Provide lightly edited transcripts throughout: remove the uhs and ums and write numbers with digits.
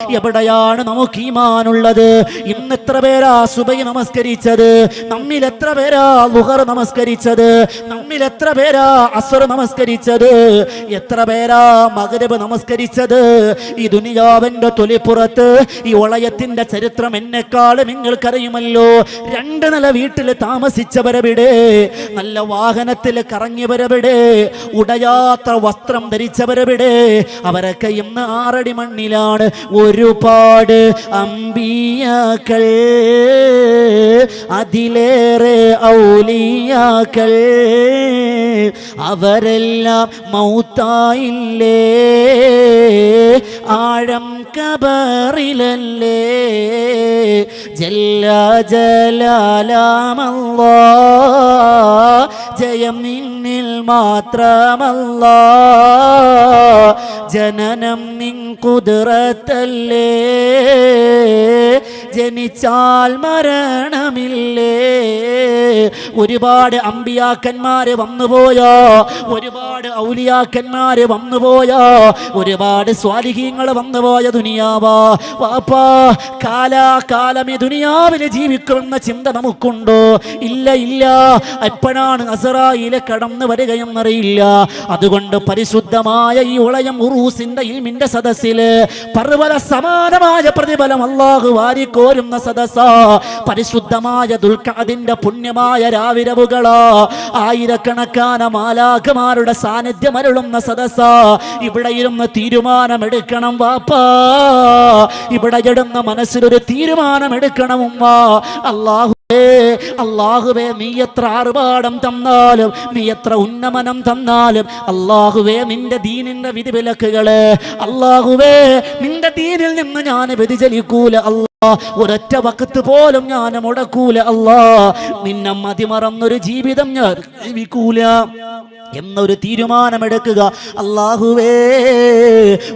എവിടെയാണ് നമുക്ക് ഈമാനുള്ളത്? ഇന്ന് എത്ര പേരാ സുബഹി നമസ്കരിച്ചത്? നമ്മിൽ എത്ര പേരാ ളുഹർ നമസ്കരിച്ചത്? നമ്മിൽ എത്ര പേരാ അസ്ർ നമസ്കരിച്ചത്? എത്ര പേരാ മഗ്രിബ് നമസ്കരിച്ചത്? ഈ ദുനിയാവിന്റെ തൊലിപ്പുറത്ത് ഈ വളയത്തിന്റെ ചരിത്രം എന്നെക്കാൾ നിങ്ങൾക്കറിയുമല്ലോ. 2 നില വീട്ടിൽ താമസിച്ചവരെവിടെ? നല്ല വാഹനത്തിൽ കറങ്ങിയവരെവിടെ? ഉടയാത്ര വസ്ത്രം ധരിച്ചവരെവിടെ? അവരൊക്കെ ഇന്ന് 6 അടി മണ്ണിലാണ്. ഒരുപാട് അമ്പിയാക്കൾ, അതിലേറെ ഔലിയാക്കൾ, അവരെല്ലാം മൗത്തായില്ലേ, ആഴം കബറിലല്ലേ. ജല്ല ജലാലമല്ലാഹ്, ജയം നിന്നിൽ മാത്രമല്ലാഹ്, ജനനം നിൻ ഖുദ്റത്തല്ലേ, ജനിച്ചാൽ മരണമില്ലേ. ഒരുപാട് അമ്പിയാക്കന്മാര് വന്നുപോയോ, ഒരുപാട് ഔലിയാക്കന്മാര് വന്നുപോയോ, ഒരുപാട് സ്വാലിഹീങ്ങൾ വന്നുപോയ ദുനിയാവാ. വാപ്പാ, കാലാകാലം ഈ ദുനിയാവിൽ ജീവിക്കുമെന്ന ചിന്ത നമുക്കുണ്ടോ? ഇല്ല ഇല്ല. എപ്പോഴാണ് അസ്റായീൽ കടന്നു വരികയെന്നറിയില്ല. അതുകൊണ്ട് പരിശുദ്ധമായ ഈ ഉളയം ഉറൂസിന്റെ ഇൽമിന്റെ സദസ്സില് പർവ്വത സമാനമായ പ്രതിഫലം അല്ലാഹു വാരിക്കോരുന്ന സദസ്സാ. പരിശുദ്ധമായ ദുൽഖഅദിന്റെ പുണ്യമായ രാവിരവുകളാ. ആയിരക്കണക്കാന മാലാഖമാരുടെ സാന്നിധ്യം അരുളുന്ന സദസ്സാ. ഇവിടെ ഇരുന്ന് തീരുമാനമെടുക്കണം വാപ്പാ, ഇവിടെ ഇടുന്ന മനസ്സിലൊരു തീരുമാനമെടുക്കണം ഉമ്മ. അല്ലാഹുവേ, നീ എത്ര ആർഭാടം തന്നാലും, നീ എത്ര ഉന്നമനം തന്നാലും, അല്ലാഹുവേ നിന്റെ ദീനിന്റെ വിധിവിലക്കുകള്, അല്ലാഹുവേ നിന്റെ ദീനിൽ നിന്ന് ഞാൻ വ്യതിചലിക്കൂല അല്ലാ. ഒരൊറ്റ വഖത്ത് പോലും ഞാൻ മുടക്കൂല അല്ലാ. നിന്നെ മതിമറന്നൊരു ജീവിതം ഞാൻ ജീവിക്കൂല എന്നൊരു തീരുമാനമെടുക്കുക. അല്ലാഹുവേ,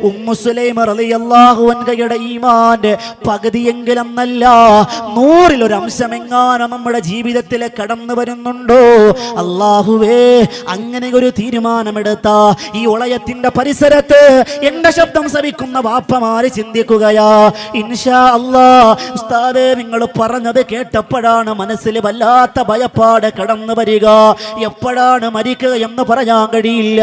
ഉമ്മു സുലൈമ റളിയല്ലാഹു അൻഹയുടെ ഈമാന്റെ പകുതിയെങ്കിലും എന്നല്ല 100-ൽ 1 അംശമെങ്ങാനും നമ്മുടെ ജീവിതത്തിൽ കടന്നു വരുന്നുണ്ടോ? അല്ലാഹുവേ, അങ്ങനെ ഒരു തീരുമാനമെടുത്ത ഈ ഉളയത്തിന്റെ പരിസരത്ത് എന്റെ ശബ്ദം ശ്രവിക്കുന്ന വാപ്പമാര് ചിന്തിക്കുകയാ. ഇൻഷാ അല്ലാ ഉസ്താദേ, നിങ്ങൾ പറഞ്ഞത് കേട്ടപ്പോഴാണ് മനസ്സിൽ വല്ലാത്ത ഭയപ്പാട് കടന്നു വരിക. എപ്പോഴാണ് മരിക്കുക എന്ന് പറയാൻ കഴിയില്ല.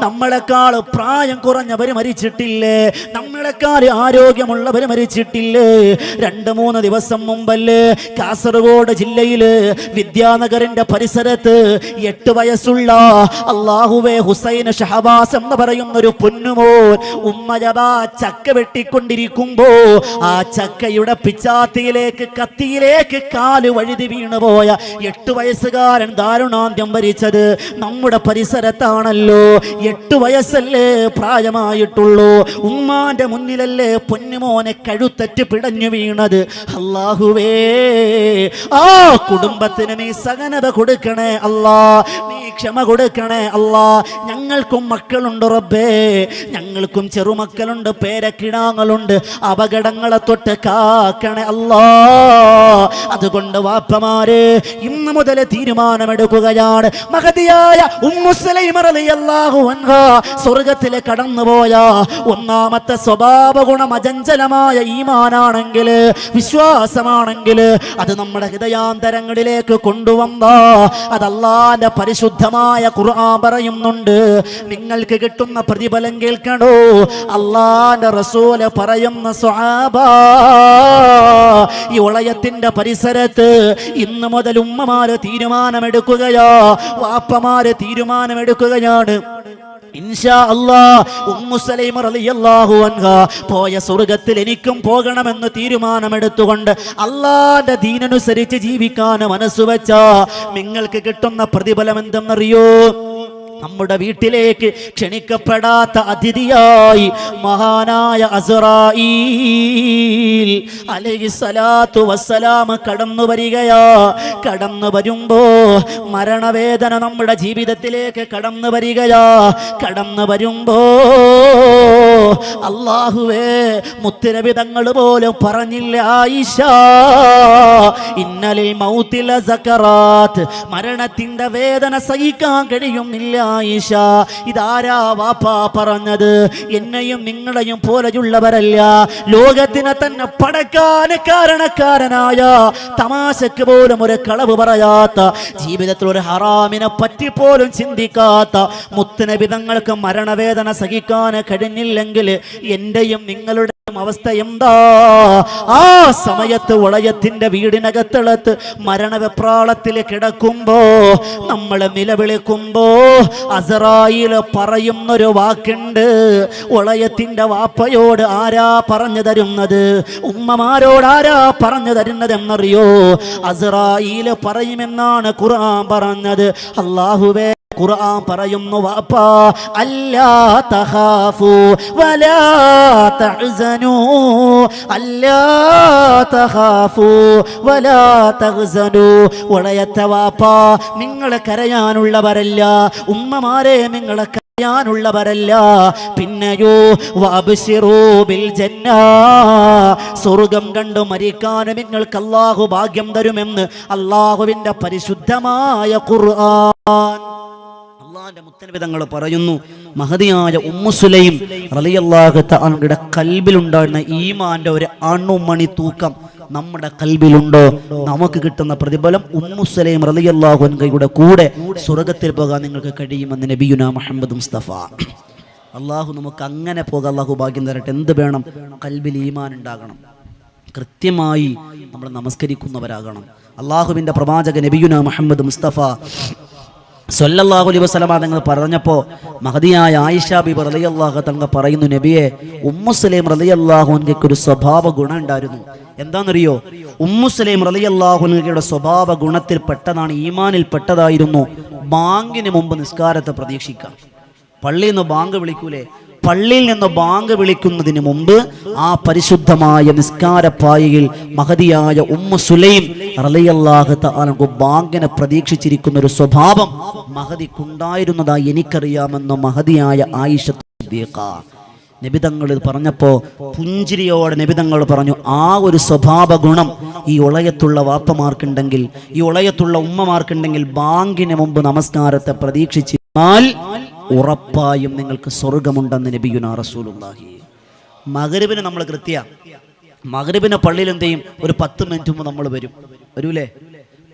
നമ്മളെക്കാൾ പ്രായം കുറഞ്ഞവർ മരിച്ചിട്ടില്ലേ? നമ്മളെക്കാൾ ആരോഗ്യമുള്ളവർ മരിച്ചിട്ടില്ലേ? 2-3 ദിവസം മുമ്പല്ലേ കാസർഗോഡ് ജില്ലയില് വിദ്യാനഗറിന്റെ പരിസരത്ത് 8 വയസ്സുള്ള അല്ലാഹുവേ ഹുസൈൻ ഷഹബാസ് എന്ന് പറയുന്ന ഒരു പൊന്നുമോൻ ഉമ്മജബ ചക്ക വെട്ടിക്കൊണ്ടിരിക്കുമ്പോ ആ ചക്കയുടെ പിച്ചാത്തിയിലേക്ക് കത്തിയിലേക്ക് കാല് വഴുതി വീണുപോയ 8 വയസ്സുകാരൻ ദാരുണാന്ത്യം വരിച്ചത് നമ്മുടെ പരിസരത്താണല്ലോ. 8 വയസ്സല്ലേ പ്രായമായിട്ടുള്ളൂ. ഉമ്മാന്റെ മുന്നിലല്ലേ പൊന്നുമോനെ കഴുത്തറ്റ് പിടഞ്ഞു വീണത്. അല്ലാഹുവേ, ആ കുടുംബത്തിന് നീ സഹനത കൊടുക്കണേ അല്ലാ, നീ ക്ഷമ കൊടുക്കണേ അല്ലാ. ഞങ്ങൾക്കും മക്കളുണ്ട് റബ്ബേ, ഞങ്ങൾക്കും ചെറുമക്കളുണ്ട്, പേരക്കിടാങ്ങളുണ്ട്. അപകടങ്ങളെ തൊട്ട് കാക്കണേ അല്ലാ. അതുകൊണ്ട് വാപ്പമാരെ ഇന്ന് മുതൽ തീരുമാനമെടുക്കുകയാണ്. മഹദിയായ ഉമ്മു സുലൈമ റളിയല്ലാഹു അൻഹ സ്വർഗ്ഗത്തിൽ കടന്നുപോയ ഒന്നാമത്തെ സ്വഭാവ ഗുണം അചഞ്ചലമായ ഈമാനാണെങ്കിൽ, വിശ്വാസമാണെങ്കിൽ അത് നമ്മുടെ ഹൃദയാന്തരങ്ങളിലേക്ക് കൊണ്ടുവന്ന അത് അല്ലാഹുവിന്റെ പരിശുദ്ധമായ ഖുർആൻ പറയുന്നുണ്ട്. നിങ്ങൾക്ക് കിട്ടുന്ന പ്രതിഫലം കേൾക്കണോ? അല്ലാഹുവിന്റെ റസൂൽ പറയുന്ന സ്വഹാബ, ഈ ഉളയത്തിന്റെ പരിസരത്ത് ഇന്ന് മുതൽ ഉമ്മമാര് തീരുമാനമെടുക്കുകയാ, വാപ്പമാര് തീരുമാനമെടുക്കുകയാണ്. ഇൻഷാ അല്ലാഹ് ഉമ്മു സുലൈമ റളിയല്ലാഹു അൻഹ പോയ സ്വർഗ്ഗത്തിൽ എനിക്കും പോകണമെന്ന് തീരുമാനമെടുത്തുകൊണ്ട് അല്ലാഹുവിന്റെ ദീനനുസരിച്ച് ജീവിക്കാൻ മനസ്സുവെച്ച നിങ്ങൾക്ക് കിട്ടുന്ന പ്രതിഫലം എന്തെന്നറിയോ? നമ്മുടെ വീട്ടിലേക്ക് ക്ഷണിക്കപ്പെടാത്ത അതിഥിയായി മഹാനായ അസ്റായീൽ അലൈഹിസ്സലാത്തു വസ്സലാം കടന്നു വരികയാ. കടന്നു വരുമ്പോ മരണവേദന നമ്മുടെ ജീവിതത്തിലേക്ക് കടന്നു വരികയാ. കടന്നു വരുമ്പോ അല്ലാഹുവേ, മുത്തുനബി തങ്ങൾ പോലും പറഞ്ഞില്ല ആയിഷ, ഇന്നലിൽ മൗതി ലസകറാത്ത്, മരണത്തിന്റെ വേദന സഹിക്കാൻ കഴിയുന്നില്ല ആയിഷ. ഇതാരാ വാപ്പാ പറഞ്ഞത്? എന്നെയും നിങ്ങളെയും പോലെയുള്ളവരല്ല, ലോകത്തിനെ തന്നെ പടക്കാൻ കാരണക്കാരനായ, തമാശക്ക് പോലും ഒരു കളവ് പറയാത്ത, ജീവിതത്തിൽ ഒരു ഹറാമിനെ പറ്റി പോലും ചിന്തിക്കാത്ത മുത്തുനബി തങ്ങൾക്ക് മരണവേദന സഹിക്കാൻ കഴിഞ്ഞില്ലെങ്കിൽ എന്റെയും നിങ്ങളുടെ അവസ്ഥ എന്താ? ആ സമയത്ത് വളയത്തിന്റെ വീടിനകത്തളത്ത് മരണവെപ്രാളത്തിൽ കിടക്കുമ്പോ, നമ്മൾ നിലവിളിക്കുമ്പോ അസ്റായീൽ പറയുന്നൊരു വാക്കുണ്ട്. വളയത്തിന്റെ വാപ്പയോട് ആരാ പറഞ്ഞു തരുന്നത്? ഉമ്മമാരോട് ആരാ പറഞ്ഞു തരുന്നത് എന്നറിയോ? അസ്റായീൽ പറയുമെന്നാണ് ഖുർആൻ പറഞ്ഞത്. അല്ലാഹുവേ, ഖുർആൻ പറയുന്നു, വാപ്പാ, അല്ലാ തഖാഫു വലാ തഹ്സനൂ, അല്ലാ തഖാഫു വലാ തഹ്സനൂ. വളയത്തെ വാപ്പാ, നിങ്ങൾ കരയാനുള്ളവരല്ല. ഉമ്മമാരെ, നിങ്ങൾ ുള്ളവരല്ല. പിന്നെയോ വഅബ്ശിറൂ ബിൽ ജന്ന, സ്വർഗ്ഗം കണ്ടു മരിക്കാൻ നിങ്ങൾക്ക് അല്ലാഹു ഭാഗ്യം തരുമെന്ന് അല്ലാഹുവിന്റെ പരിശുദ്ധമായ ഖുർആൻ. അല്ലാഹുവിന്റെ മുത്തനബി തങ്ങൾ പറയുന്നു, മഹദിയായ ഉമ്മു സുലൈം റളിയല്ലാഹു തആലയുടെ കൽബിലുണ്ടായിരുന്ന ഈമാന്റെ ഒരു അണുമണി തൂക്കം നമ്മുടെ കൽബിലുണ്ടോ? നമുക്ക് കിട്ടുന്ന പ്രതിഫലം ഉമ്മു സുലൈം റളിയല്ലാഹു അൻഹയുടെ കൂടെ സ്വർഗ്ഗത്തിൽ പോകാൻ നിങ്ങൾക്ക് കഴിയുമെന്ന് നബിയുനാ മുഹമ്മദ് മുസ്തഫ. അള്ളാഹു നമുക്ക് അങ്ങനെ പോകാൻ അള്ളാഹു ഭാഗ്യം തരട്ടെ. എന്ത് വേണം? കൽബിൽ ഈമാൻ ഉണ്ടാകണം, കൃത്യമായി നമ്മൾ നമസ്കരിക്കുന്നവരാകണം. അള്ളാഹുവിന്റെ പ്രവാചക നബിയുനാ മുഹമ്മദ് മുസ്തഫ സ്വല്ലല്ലാഹു അലൈഹി വസല്ലമ തങ്ങൾ പറഞ്ഞപ്പോൾ മഹദിയായ ആയിഷ ബിബി റളിയല്ലാഹു തങ്ങൾ പറയുന്നു, നബിയെ, ഉമ്മു സുലൈം റളിയല്ലാഹു അൻഹയ്ക്ക് ഒരു സ്വഭാവ ഗുണം ഉണ്ടായിരുന്നു. എന്താണെന്നറിയോ? ഉമ്മു സുലൈം റളിയല്ലാഹു അൻഹയുടെ സ്വഭാവ ഗുണത്തിൽ പെട്ടതാണ്, ഈമാനിൽ പെട്ടതായിരുന്നു, ബാങ്കിന് മുമ്പ് നിസ്കാരത്തെ പ്രതീക്ഷിക്കാം. പള്ളിയിൽ നിന്ന് ബാങ്ക് വിളിക്കൂലേ? പള്ളിയിൽ നിന്ന് ബാങ്ക് വിളിക്കുന്നതിന് മുമ്പ് ആ പരിശുദ്ധമായ നിസ്കാരപ്പായയിൽ മഹദിയായ ഉമ്മു സുലൈം റളിയല്ലാഹു തആല ബാങ്കിനെ പ്രതീക്ഷിച്ചിരിക്കുന്ന ഒരു സ്വഭാവം മഹദിക്കുണ്ടായിരുന്നതായി എനിക്കറിയാമെന്ന് മഹദിയായ ആയിഷ സിദ്ദീഖ നബിതങ്ങൾ പറഞ്ഞപ്പോൾ പുഞ്ചിരിയോടെ നബിതങ്ങൾ പറഞ്ഞു, ആ ഒരു സ്വഭാവ ഗുണം ഈ ഉളയത്തുള്ള വാപ്പമാർക്കുണ്ടെങ്കിൽ, ഈ ഉളയത്തുള്ള ഉമ്മമാർക്കുണ്ടെങ്കിൽ, ബാങ്കിന് മുമ്പ് നമസ്കാരത്തെ പ്രതീക്ഷിച്ചാൽ ഉറപ്പായും നിങ്ങൾക്ക് സ്വർഗമുണ്ടെന്ന് നബിയുനാ റസൂലുള്ളാഹി. മഗ്രിബിന് നമ്മൾ മഗ്രിബിന് പള്ളിയിൽ എന്ത് ചെയ്യും? ഒരു 10 മിനിറ്റ് മുമ്പ് നമ്മൾ വരൂലേ?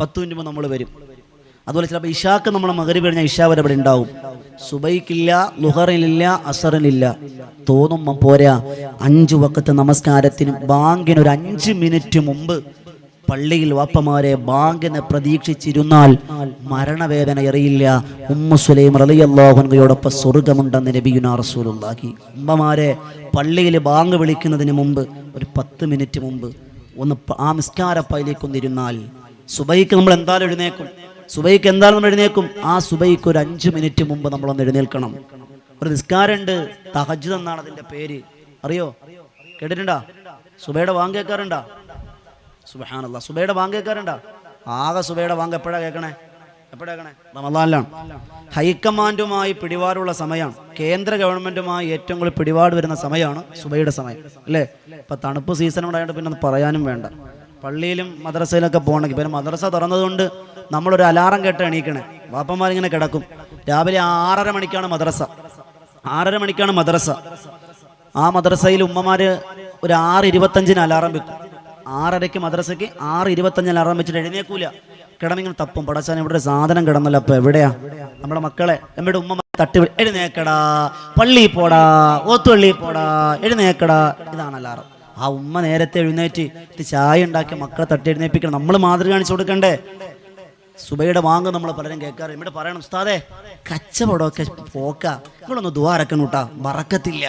10 മിനിറ്റ് മുമ്പ് നമ്മൾ വരും. അതുപോലെ ചിലപ്പോൾ ഇശാക്ക് നമ്മൾ മഗ്രിബ് കഴിഞ്ഞാൽ ഇശാ വരെ ഇവിടെ ഉണ്ടാവും. സുബൈക്കില്ല, ലുഹറിനില്ല, അസറിനില്ല. തോന്നുമ്പം പോരാ, 5 വഖത്ത് നമസ്കാരത്തിന് ബാങ്കിന് ഒരു 5 മിനിറ്റ് മുമ്പ് പള്ളിയിൽ വാപ്പമാരെ ബാങ്കിനെ പ്രതീക്ഷിച്ചിരുന്നാൽ മരണവേദന അറിയില്ല. ഉമ്മു സുലൈം റളിയല്ലാഹു അൻഹയോടൊപ്പം സ്വർഗമുണ്ടെന്ന് നബിയുനാ റസൂലുള്ളാഹി. ഉമ്മമാരെ, പള്ളിയിൽ ബാങ്ക് വിളിക്കുന്നതിന് മുമ്പ് ഒരു 10 മിനിറ്റ് മുമ്പ് ഒന്ന് ആ നിസ്കാരപ്പയിലേക്കൊന്നിരുന്നാൽ, സുബൈക്ക് നമ്മൾ എന്തായാലും എഴുന്നേക്കും, നമ്മൾ എഴുന്നേക്കും. ആ സുബൈക്ക് ഒരു 5 മിനിറ്റ് മുമ്പ് നമ്മളൊന്ന് എഴുന്നേൽക്കണം. ഒരു നിസ്കാരമുണ്ട്, തഹജ്ജുദ് എന്നാണ് അതിന്റെ പേര്. അറിയോ? കേട്ടിട്ടുണ്ടോ? സുബൈയുടെ ബാങ്ക് കേൾക്കാറുണ്ടോ? സുബ്ഹാനല്ലാഹ്, സുബൈയുടെ ബാങ്ക് കേൾക്കാറുണ്ടോ? ആകെ സുബൈയുടെ ബാങ്ക് എപ്പോഴാണ് കേൾക്കണേ? റമളാനിലാണ്. ഹൈക്കമാൻഡുമായി പിടിപാടുള്ള സമയമാണ്, കേന്ദ്ര ഗവൺമെന്റുമായി ഏറ്റവും കൂടുതൽ പിടിപാട് വരുന്ന സമയമാണ് സുബൈയുടെ സമയം, അല്ലേ? ഇപ്പൊ തണുപ്പ് സീസൺ ഉണ്ടായിട്ട് പിന്നെ പറയാനും വേണ്ട. പള്ളിയിലും മദ്രസയിലൊക്കെ പോകണമെങ്കിൽ, പിന്നെ മദ്രസ തുറന്നതുകൊണ്ട് നമ്മളൊരു അലാറം കേട്ട് എണീക്കണേ. വാപ്പന്മാരിങ്ങനെ കിടക്കും. രാവിലെ 6:30 മണിക്കാണ് മദ്രസ. 6:30 മണിക്കാണ് മദ്രസ. ആ മദ്രസയിൽ ഉമ്മമാര് ഒരു 6:25 അലാറം വെക്കും. 6:30 മദ്രസയ്ക്ക് 6:25 അലാറം വെച്ചിട്ട് എഴുന്നേക്കൂല. കിടന്നിങ്ങനെ തപ്പും, പടച്ചാൻ ഇവിടെ ഒരു സാധനം കിടന്നല്ലോ, അപ്പൊ എവിടെയാ നമ്മുടെ മക്കളെ? നമ്മുടെ ഉമ്മ തട്ടി എഴുന്നേക്കടാ, പള്ളിയിൽ പോടാ, ഓത്തുപള്ളിയിൽ പോടാ, എഴുന്നേക്കടാ. ഇതാണ് അലാറം. ആ ഉമ്മ നേരത്തെ എഴുന്നേറ്റ് ചായ ഉണ്ടാക്കി മക്കളെ തട്ടി എഴുന്നേൽപ്പിക്കണം. നമ്മൾ മാതൃക കാണിച്ചു കൊടുക്കണ്ടേ? സുബൈയുടെ വാങ്ങ് നമ്മൾ പലരും കേൾക്കാറ്. ഇവിടെ പറയണം, ഉസ്താദേ കച്ചവടമൊക്കെ പോക്ക, നിങ്ങളൊന്ന് ദുആ ഇറക്കണൂട്ടാ, ബറക്കത്തില്ല.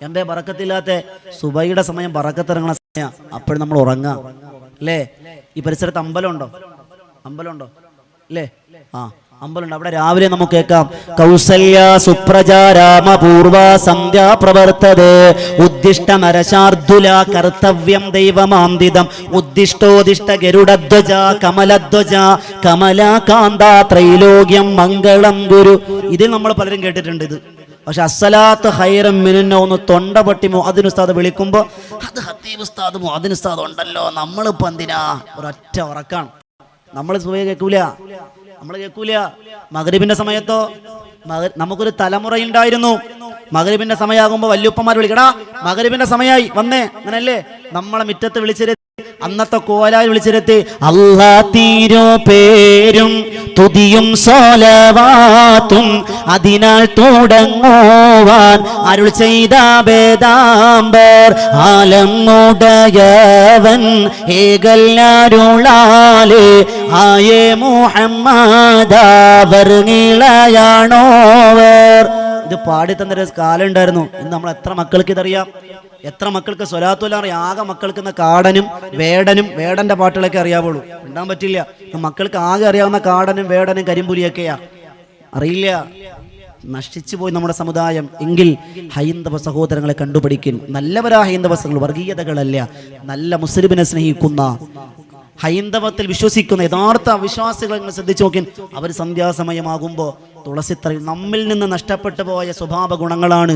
എന്തേ ബറക്കത്തില്ലാത്ത? സുബൈയുടെ സമയം ബറക്കത്തിറങ്ങണ സമയം, അപ്പോഴും നമ്മൾ ഉറങ്ങാം, അല്ലേ? ഈ പരിസരത്ത് അമ്പലമുണ്ടോ? അല്ലേ? ആ, അമ്പലമുണ്ട്. അവിടെ രാവിലെ നമുക്ക് കേൾക്കാം, കൗസല്യ സുപ്രജാരാമ പൂർവ സന്ധ്യാ പ്രവർത്തതേ ഉദ്ദിഷ്ട നരശാർദുല കർത്തവ്യം ദൈവമാന്തിതം ഉദ്ദിഷ്ടോദിഷ്ട ഗരുഡധ്വജ കമലധ്വജ കമലാകാന്ത ത്രൈലോക്യം മംഗളം ഗുരു. ഇതിൽ നമ്മൾ പലരും കേട്ടിട്ടുണ്ട്. ഇത് പക്ഷെ അസ്സലാത്ത് ഖൈറൻ മിനന്നൗം ഒന്ന് തൊണ്ട പൊട്ടി മുഅദ്ദിൻ ഉസ്താദ് വിളിക്കുമ്പോൾ അത് ഖത്തീബ് ഉസ്താദ് മുഅദ്ദിൻ ഉസ്താദ് ഉണ്ടല്ലോ, നമ്മളിപ്പോൾ എന്തിനാ ഒരൊറ്റ ഉറക്കാണ്. നമ്മൾ സുബഹി കേൾക്കൂല, നമ്മൾ കേൾക്കൂല. മഗ്രിബിന്റെ സമയത്തോ നമുക്കൊരു തലമുറയുണ്ടായിരുന്നു. മഗ്രിബിന്റെ സമയമാകുമ്പോൾ വല്യുപ്പന്മാർ വിളിക്കടാ മഗ്രിബിന്റെ സമയമായി വന്നേ, അങ്ങനല്ലേ നമ്മളെ മുറ്റത്ത് വിളിച്ചിരുത്തി, അന്നത്തെ കോലായി വിളിച്ചിരുത്തി അല്ലാ തീരോ പേരും തുതിയും സോലവാത്തും അതിനാൽ തുടങ്ങുവാൻ അരുൾ ചെയ്ത വേദാംബർ ആലമുടയവൻ ഏകല്ലാരുളാലേ ആയേ മുഹമ്മദാവർ നീളയാണോവർ. ഇത് പാടി തന്നൊരു കാലം ഉണ്ടായിരുന്നു. ഇന്ന് നമ്മൾ എത്ര മക്കൾക്ക് ഇതറിയാം, എത്ര മക്കൾക്ക് സ്വലാത്തുൽ അറിയാം. ആകെ മക്കൾക്ക് ഇന്ന് കാടനും വേടന്റെ പാട്ടുകളൊക്കെ അറിയാവുള്ളൂ, ഉണ്ടാൻ പറ്റില്ല. മക്കൾക്ക് ആകെ അറിയാവുന്ന കാടനും വേടനും കരിമ്പുലിയൊക്കെയാ, അറിയില്ല. നശിച്ചു പോയി നമ്മുടെ സമുദായം. എങ്കിൽ ഹൈന്ദവ സഹോദരങ്ങളെ കണ്ടുപിടിക്കും. നല്ലവരാ ഹൈന്ദവ സഹോദരങ്ങൾ, വർഗീയതകളല്ല, നല്ല മുസ്ലിമിനെ സ്നേഹിക്കുന്ന ഹൈന്ദവത്തിൽ വിശ്വസിക്കുന്ന യഥാർത്ഥ വിശ്വാസികളെ നിങ്ങൾ ശ്രദ്ധിച്ചു നോക്കി. അവർ സന്ധ്യാസമയമാകുമ്പോൾ തുളസിത്തറയിൽ നമ്മിൽ നിന്ന് നഷ്ടപ്പെട്ടു പോയ സ്വഭാവ ഗുണങ്ങളാണ്.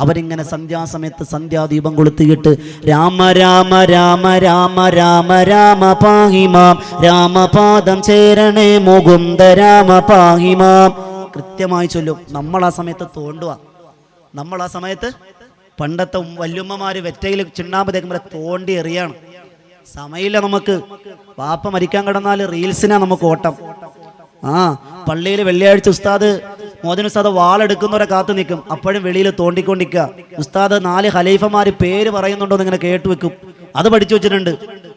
അവരിങ്ങനെ സന്ധ്യാസമയത്ത് സന്ധ്യാദീപം കൊളുത്തിയിട്ട് രാമ രാമ രാമ രാമ രാമ രാമ പാഹിമാം രാമപാദം ചേരണേ മുകുന്ദ രാമ പാഹിമാം കൃത്യമായി ചൊല്ലും. നമ്മൾ ആ സമയത്ത് തോണ്ടുക. നമ്മൾ ആ സമയത്ത് പണ്ടത്തെ വല്യമ്മമാര് വെറ്റയിൽ ചുണ്ണാമ്പ് തേക്കുമ്പോൾ തോണ്ടി എറിയാണ്. സമയമില്ല നമുക്ക്. വാപ്പ മരിക്കാൻ കിടന്നാൽ റീൽസിനാ നമുക്ക് ഓട്ടം. പള്ളിയിൽ വെള്ളിയാഴ്ച ഉസ്താദ് മോദിൻ ഉസ്താദ് വാളെടുക്കുന്നവരെ കാത്തു നിൽക്കും. അപ്പോഴും വെളിയിൽ തോണ്ടിക്കൊണ്ടിരിക്കുക. ഉസ്താദ് 4 ഖലീഫമാര് പേര് പറയുന്നുണ്ടോ എന്ന് ഇങ്ങനെ കേട്ടു വെക്കും. അത് പഠിച്ചു വെച്ചിട്ടുണ്ട്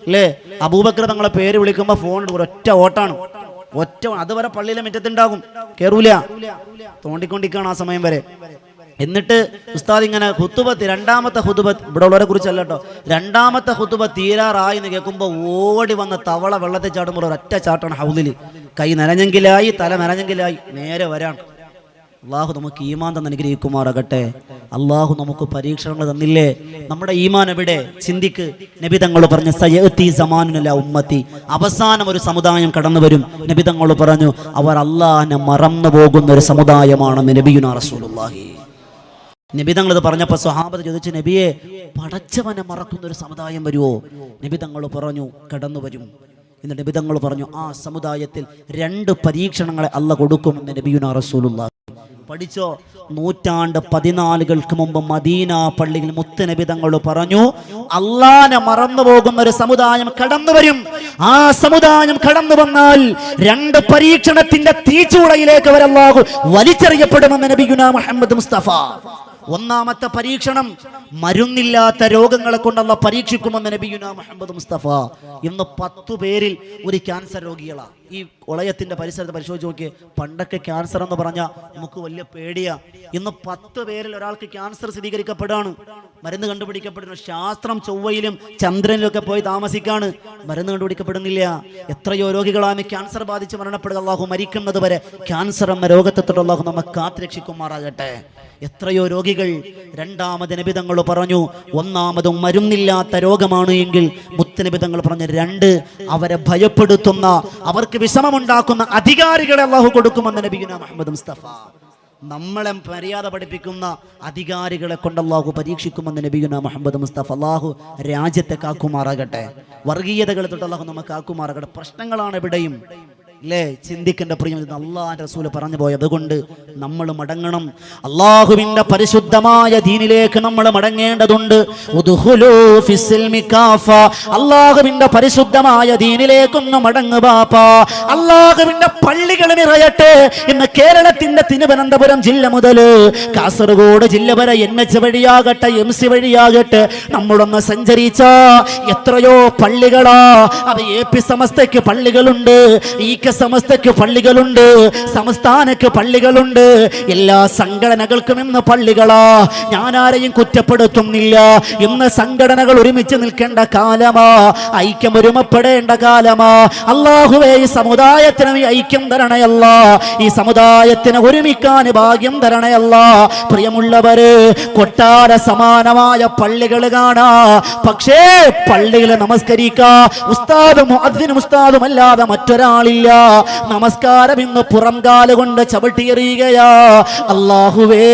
അല്ലേ. അബൂബക്കർ തങ്ങളെ പേര് വിളിക്കുമ്പോൾ ഫോൺ ഒറ്റ ഓട്ടാണ്, ഒറ്റ. അതുവരെ പള്ളിയിലെ മുറ്റത്തുണ്ടാകും, കേറൂല, തോണ്ടിക്കൊണ്ടിരിക്കുകയാണ് ആ സമയം വരെ. എന്നിട്ട് ഉസ്താദ് ഇങ്ങനെ ഖുതുബത്ത്, രണ്ടാമത്തെ ഖുതുബത്ത്, ഇവിടെ ഉള്ളവരെ കുറിച്ചല്ല കേട്ടോ, രണ്ടാമത്തെ ഖുതുബത്ത് തീരാറായി എന്ന് കേൾക്കുമ്പോൾ ഓടി വന്ന തവള വെള്ളത്തിൽ ചാടുമ്പോൾ ഒരൊറ്റ ചാട്ടാണ് ഹൗദിൽ. കൈ നനഞ്ഞെങ്കിലായി, തല നനഞ്ഞെങ്കിലായി, നേരെ വരാണ്. അള്ളാഹു നമുക്ക് ഈമാൻ തന്നെ അനുഗ്രഹിക്കുമാറാകട്ടെ. അള്ളാഹു നമുക്ക് പരീക്ഷണങ്ങൾ തന്നില്ലേ? നമ്മുടെ ഈമാൻ എവിടെ? ചിന്തിക്ക്. നബി തങ്ങൾ പറഞ്ഞ സയഅതി സമാനുന ഉമ്മത്തി, അവസാനം ഒരു സമുദായം കടന്നു വരും. നബി തങ്ങൾ പറഞ്ഞു അവർ അള്ളാഹിനെ മറന്നു പോകുന്ന ഒരു സമുദായമാണെന്ന് നബിയുനാ റസൂലുള്ളാഹി. നബി തങ്ങൾ ഇത് പറഞ്ഞപ്പോൾ സ്വഹാബത്ത് ചോദിച്ചു, നബിയെ പടച്ചവനെ മറക്കുന്ന ഒരു സമുദായം വരുമോ? നബി തങ്ങൾ പറഞ്ഞു കടന്നു വരും. എന്നിട്ട് നബി തങ്ങൾ പറഞ്ഞു ആ സമുദായത്തിൽ 2 പരീക്ഷണങ്ങളെ അള്ളാഹ് കൊടുക്കുമെന്ന് നബിയുനാ റസൂലുള്ളാഹി. പഠിച്ചോ? 14 മുമ്പ് മദീന പള്ളിയിൽ മുത്ത് നബി തങ്ങൾ പറഞ്ഞു അള്ളാനെ മറന്നു പോകുന്ന ഒരു സമുദായം കടന്നു വരും. ആ സമുദായം കടന്നു വന്നാൽ 2 പരീക്ഷണത്തിന്റെ തീച്ചൂളയിലേക്ക് അവരല്ലാഹു വലിച്ചെറിയപ്പെടുമെന്ന് നബിയുനാ മുഹമ്മദ് മുസ്തഫ. ഒന്നാമത്തെ പരീക്ഷണം മരുന്നില്ലാത്ത രോഗങ്ങളെ കൊണ്ടുള്ള പരീക്ഷിക്കുമെന്ന് നബിയുനാ മുഹമ്മദ് മുസ്തഫ. ഇന്ന് 10 പേരിൽ ഒരു ക്യാൻസർ രോഗികളാ. ഈ ഒളയത്തിന്റെ പരിസരത്ത് പരിശോധിച്ച് നോക്കിയേ. പണ്ടൊക്കെ ക്യാൻസർ എന്ന് പറഞ്ഞാൽ നമുക്ക് വലിയ പേടിയാ. ഇന്ന് 10 പേരിൽ ഒരാൾക്ക് ക്യാൻസർ സ്ഥിരീകരിക്കപ്പെടുകയാണ്, മരുന്ന് കണ്ടുപിടിക്കപ്പെടുന്നു. ശാസ്ത്രം ചൊവ്വയിലും ചന്ദ്രനിലൊക്കെ പോയി താമസിക്കാണ്, മരുന്ന് കണ്ടുപിടിക്കപ്പെടുന്നില്ല. എത്രയോ രോഗികളാണ് ക്യാൻസർ ബാധിച്ച് മരണപ്പെടുക. അള്ളാഹു മരിക്കുന്നത് വരെ ക്യാൻസർ എന്ന രോഗത്തെ തൊട്ട് അള്ളാഹു നമ്മെ കാത്തുരക്ഷിക്കുമാറാകട്ടെ. എത്രയോ രോഗികൾ. രണ്ടാമത് നബി തങ്ങൾ പറഞ്ഞു ഒന്നാമതും മരുന്നില്ലാത്ത രോഗമാണ് എങ്കിൽ മുത്തുനബി തങ്ങൾ പറഞ്ഞു 2 അവരെ ഭയപ്പെടുത്തുന്ന, അവർക്ക് വിഷമമുണ്ടാക്കുന്ന അധികാരികളെ അള്ളാഹു കൊടുക്കുമെന്ന് നബിയുനാ മുഹമ്മദ് മുസ്തഫ. നമ്മളെ മര്യാദ പഠിപ്പിക്കുന്ന അധികാരികളെ കൊണ്ട് അള്ളാഹു പരീക്ഷിക്കുമെന്ന് നബിയുനാ മുഹമ്മദ് മുസ്തഫ. അള്ളാഹു രാജ്യത്തെ കാക്കുമാറാകട്ടെ, വർഗീയതകളെ തൊട്ട് അള്ളാഹു നമ്മെ കാക്കുമാറാകട്ടെ. പ്രശ്നങ്ങളാണ് എവിടെയും അല്ലേ? ചിന്തിക്കേണ്ട പ്രിയം. അള്ളാഹുവിന്റെ റസൂൽ പറഞ്ഞു പോയി. അതുകൊണ്ട് നമ്മൾ മടങ്ങണം. അള്ളാഹുവിന്റെ പരിശുദ്ധമായ ദീനിലേക്ക് നമ്മൾ മടങ്ങേണ്ടതുണ്ട്. അള്ളാഹുവിന്റെ പരിശുദ്ധമായ ദീനിലേക്കൊന്ന് മടങ്ങ് ബാപ്പാ. അള്ളാഹുവിന്റെ പള്ളികൾ നിറയട്ടെ. ഇന്ന് കേരളത്തിന്റെ തിരുവനന്തപുരം ജില്ല മുതൽ കാസർഗോഡ് ജില്ല വരെ NH വഴിയാകട്ടെ MC വഴിയാകട്ടെ നമ്മളൊന്ന് സഞ്ചരിച്ച എത്രയോ പള്ളികളാ. അത് AP സമസ്തയ്ക്ക് പള്ളികളുണ്ട്, സമസ്തയ്ക്ക് പള്ളികളുണ്ട്, സംസ്ഥാനക്ക് പള്ളികളുണ്ട്, എല്ലാ സംഘടനകൾക്കും ഇന്ന് പള്ളികളാ. ഞാൻ ആരെയും കുറ്റപ്പെടുത്തുന്നില്ല. ഇന്ന് സംഘടനകൾ ഒരുമിച്ച് നിൽക്കേണ്ട കാലമാ, ഐക്യം ഒരുമപ്പെടേണ്ട കാലമാ. അല്ലാഹുവേ ഈ സമുദായത്തിന് ഈ ഐക്യം തരണയല്ല, ഈ സമുദായത്തിന് ഒരുമിക്കാൻ ഭാഗ്യം തരണയല്ല. പ്രിയമുള്ളവര്, കൊട്ടാര സമാനമായ പള്ളികൾ കാണാ, പക്ഷേ പള്ളികൾ നമസ്കരിക്കാ ഉസ്താദും മുഅദ്ദിനും ഉസ്താദും അല്ലാതെ മറ്റൊരാളില്ല. നമസ്കാരം ഇന്ന് പുറംകാല് കൊണ്ട് ചവിട്ടിയെറിയുകയാ. അല്ലാഹുവേ,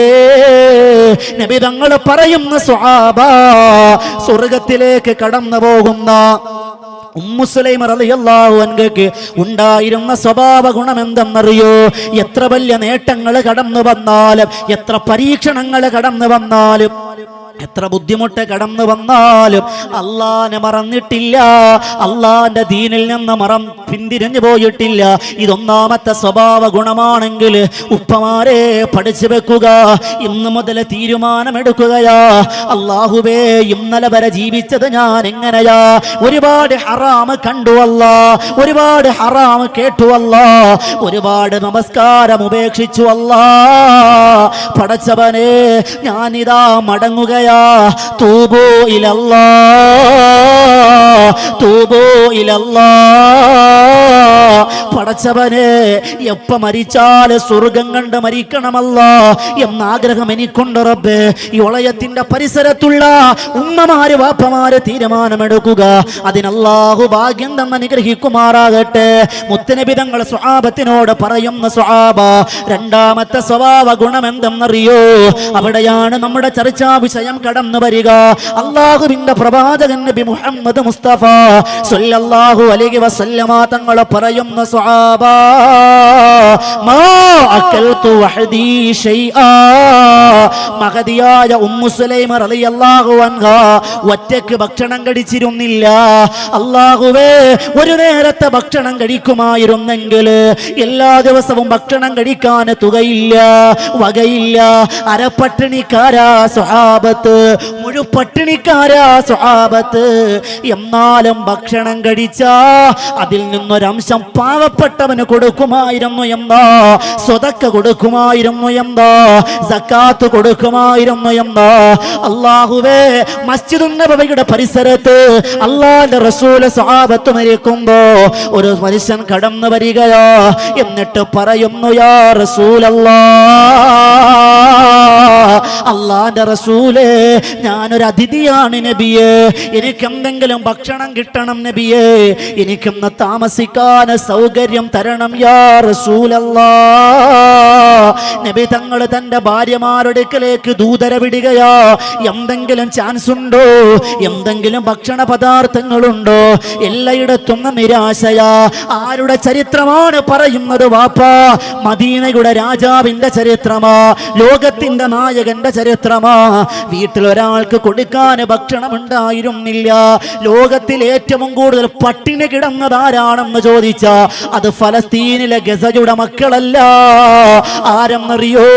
നബി തങ്ങൾ പറയുന്ന സ്വഹാബ, സ്വർഗത്തിലേക്ക് കടന്നു പോകുന്ന ഉമ്മു സുലൈമ റളിയല്ലാഹു അൻഹയ്ക്ക് ഉണ്ടായിരുന്ന സ്വഭാവ ഗുണം എന്തെന്നറിയോ? എത്ര വലിയ നേട്ടങ്ങൾ കടന്നു വന്നാലും, എത്ര പരീക്ഷണങ്ങൾ കടന്നു വന്നാലും, എത്ര ബുദ്ധിമുട്ട് കടന്നു വന്നാലും അള്ളാനെ മറന്നിട്ടില്ല, അള്ളാന്റെ ദീനിൽ നിന്ന് പിന്തിരിഞ്ഞു പോയിട്ടില്ല. ഇതൊന്നാമത്തെ സ്വഭാവ ഗുണമാണെങ്കിൽ ഉപ്പമാരെ പഠിച്ചു വെക്കുക. ഇന്ന് മുതൽ തീരുമാനമെടുക്കുകയാ, അല്ലാഹുവേ, ഇന്നലെ വരെ ജീവിച്ചത് ഞാൻ എങ്ങനെയാ? ഒരുപാട് ഹറാം കണ്ടു അല്ലാ, ഒരുപാട് ഹറാം കേട്ടു അല്ലാ, ഒരുപാട് നമസ്കാരം ഉപേക്ഷിച്ചു അല്ലാ. പടച്ചവനെ, ഞാനിതാ മടങ്ങുകയാ. തൂബൂ ഇലല്ലാഹ്, തൂബൂ ഇലല്ലാഹ്. പടച്ചവനെ, എപ്പ മരിച്ചാൽ സ്വർഗം കണ്ട് മരിക്കണമല്ല എന്ന ആഗ്രഹം എനിക്കുണ്ട് റബ്ബേ. ഈ ഒളയത്തിന്റെ പരിസരത്തുള്ള ഉമ്മമാര് വാപ്പമാര് തീരുമാനമെടുക്കുക. അതിനല്ലാഹു ഭാഗ്യം തന്ന് അനുഗ്രഹിക്കുമാറാകട്ടെ. മുത്തനബി തങ്ങൾ സ്വഹാബത്തിനോട് പറയുന്ന സ്വഹാബ, രണ്ടാമത്തെ സ്വഭാവ ഗുണം എന്തെന്നറിയോ? അവിടെയാണ് നമ്മുടെ ചർച്ചാ വിഷയം കടന്നു വരിക. അല്ലാഹുവിന്റെ പ്രവാചകൻ നബി മുഹമ്മദ് മുസ്തഫ സല്ലല്ലാഹു അലൈഹി വസല്ലമ തങ്ങൾ പറയുന്ന സ്വഹാബ, മാ അകൽതു വഹദി ശൈആ. മഹദിയായ ഉമ്മു സുലൈമ റളിയല്ലാഹു അൻഹ ഒറ്റയ്ക്ക് ഭക്ഷണം കഴിച്ചിരുന്നില്ല. അല്ലാഹുവേ, ഒരു നേരത്തെ ഭക്ഷണം കഴിക്കുമായിരുന്നെങ്കിൽ എല്ലാ ദിവസവും ഭക്ഷണം കഴിക്കാൻ തുകയില്ല, വകയില്ല. അരപ്പട്ടിണിക്കാരാ സ്വഹാബത്ത്, മുഴുപട്ടിണിക്കാരാ സ്വഹാബത്ത്. എന്നാലും ഭക്ഷണം കഴിച്ചാ അതിൽ നിന്നൊരംശം പാവപ്പെട്ടവന് കൊടുക്കുമായിരുന്നു എന്താ, സ്വതക്ക കൊടുക്കുമായിരുന്നു എന്താ, സക്കാത്ത് കൊടുക്കുമായിരുന്നു എന്താ. അല്ലാഹുവേ, മസ്ജിദുൻ നബവിയുടെ പരിസരത്ത് അല്ലാഹുവിന്റെ റസൂൽ സ്വഹാബത്ത് മരിക്കുമ്പോ ഒരു മനുഷ്യൻ കടന്നു വരികയാ. എന്നിട്ട് പറയുന്നു, യാ റസൂലല്ലാഹ്, അല്ലാഹുവിന്റെ റസൂലേ, ഞാനൊരു അതിഥിയാണ് നബിയേ, എനിക്ക് എന്തെങ്കിലും ഭക്ഷണം കിട്ടണം നബിയേ, എനിക്കൊന്ന് താമസിക്കാൻ സൗകര്യം തരണം യാ റസൂലല്ലാഹ്. നബി തങ്ങൾ തന്റെ ഭാര്യമാരുടെ അടുക്കലേക്ക് ദൂതര വിടുകയാ. എന്തെങ്കിലും ചാൻസ് ഉണ്ടോ? എന്തെങ്കിലും ഭക്ഷണ പദാർത്ഥങ്ങളുണ്ടോ? എല്ലായിടത്തും നിരാശയാ. ആരുടെ ചരിത്രമാണ് പറയുന്നത് വാപ്പാ? മദീനയുടെ രാജാവിന്റെ ചരിത്രമാ, ലോകത്തിന്റെ നായകന്റെ ചരിത്രമാ. വീട്ടിൽ ഒരാൾക്ക് കൊടുക്കാൻ ഭക്ഷണം ഉണ്ടായിരുന്നില്ല. ലോകത്തിൽ ഏറ്റവും കൂടുതൽ പട്ടിണി കിടന്നത് ആരാണെന്ന് ചോദിച്ച അത് ഫലസ്തീനിലെ ഗസയുടെ മക്കളല്ല. ആരെന്നറിയോ?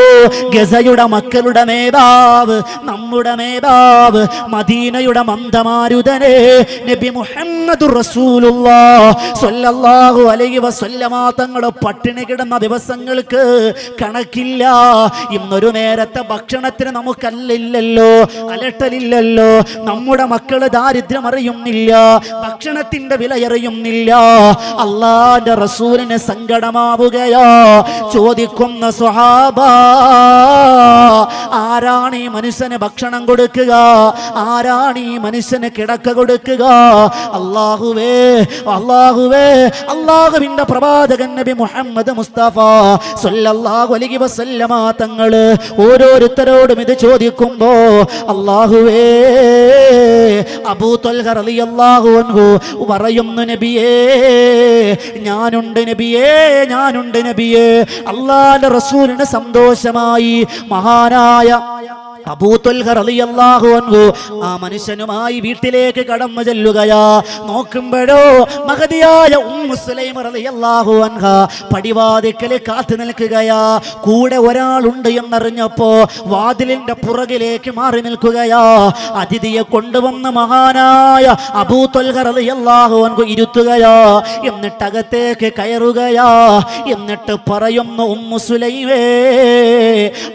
ഗസയുടെ മക്കളുടെ നേതാവ്, നമ്മുടെ നേതാവ്, മദീനയുടെ മന്ദമാരുതനെ നബി മുഹമ്മദുർ റസൂലുള്ളാഹ് സ്വല്ലല്ലാഹു അലൈഹി വസല്ലമ തങ്ങൾ പട്ടിണി കിടന്ന ദിവസങ്ങൾക്ക് കണക്കില്ല. ഇന്നൊരു നേരത്തെ ഭക്ഷണത്തിന് നമുക്കല്ലില്ലല്ലോ, അലട്ടലില്ലല്ലോ. നമ്മുടെ മക്കള് ദാരിദ്ര്യം അറിയുന്നില്ല, ഭക്ഷണത്തിന്റെ വില അറിയുന്നില്ല. അല്ലാഹുവിന്റെ റസൂലിന് സങ്കടമാവുകയാ. ചോദിക്കുന്ന സ്വഹാബ, ആരാണ് ഈ മനുഷ്യന് ഭക്ഷണം കൊടുക്കുക? ആരാണ് ഈ മനുഷ്യന് കിടക്ക കൊടുക്കുക? അല്ലാഹുവേ, അല്ലാഹുവേ, അല്ലാഹുവിന്റെ പ്രവാചകൻ നബി മുഹമ്മദ് മുസ്തഫ സല്ലല്ലാഹു അലൈഹി വസല്ലമ തങ്ങള് ഓരോരുത്തരോടും ഇത് ചോദിക്കുമ്പോ, അല്ലാഹുവേ, അബൂ ത്വൽഹ റളിയല്ലാഹു അൻഹു പറയുന്നു, നബിയേ, ഞാനുണ്ട് നബിയേ, ഞാനുണ്ട് നബിയേ. അല്ലാഹുവിന്റെ റസൂലിന് സന്തോഷമായി. മഹാനായ അബൂ ത്വൽഹ റളിയല്ലാഹു അൻഹു ആ മനുഷ്യനുമായി വീട്ടിലേക്ക് കടന്നു ചെല്ലുകയാ. നോക്കുമ്പോഴോ മഹദിയായ ഉമ്മു സുലൈമ റളിയല്ലാഹു അൻഹ പടിവാതിക്കൽ കാത്തു നിൽക്കുകയാ. കൂടെ ഒരാളുണ്ട് എന്നറിഞ്ഞപ്പോ വാതിലിന്റെ പുറകിലേക്ക് മാറി നിൽക്കുകയാ. അതിഥിയെ കൊണ്ടുവന്ന് മഹാനായ അബൂ ത്വൽഹ റളിയല്ലാഹു അൻഹു ഇരുത്തുകയാ. എന്നിട്ട് അകത്തേക്ക് കയറുകയാ. എന്നിട്ട് പറയുന്നു, ഉമ്മു സുലൈമേ,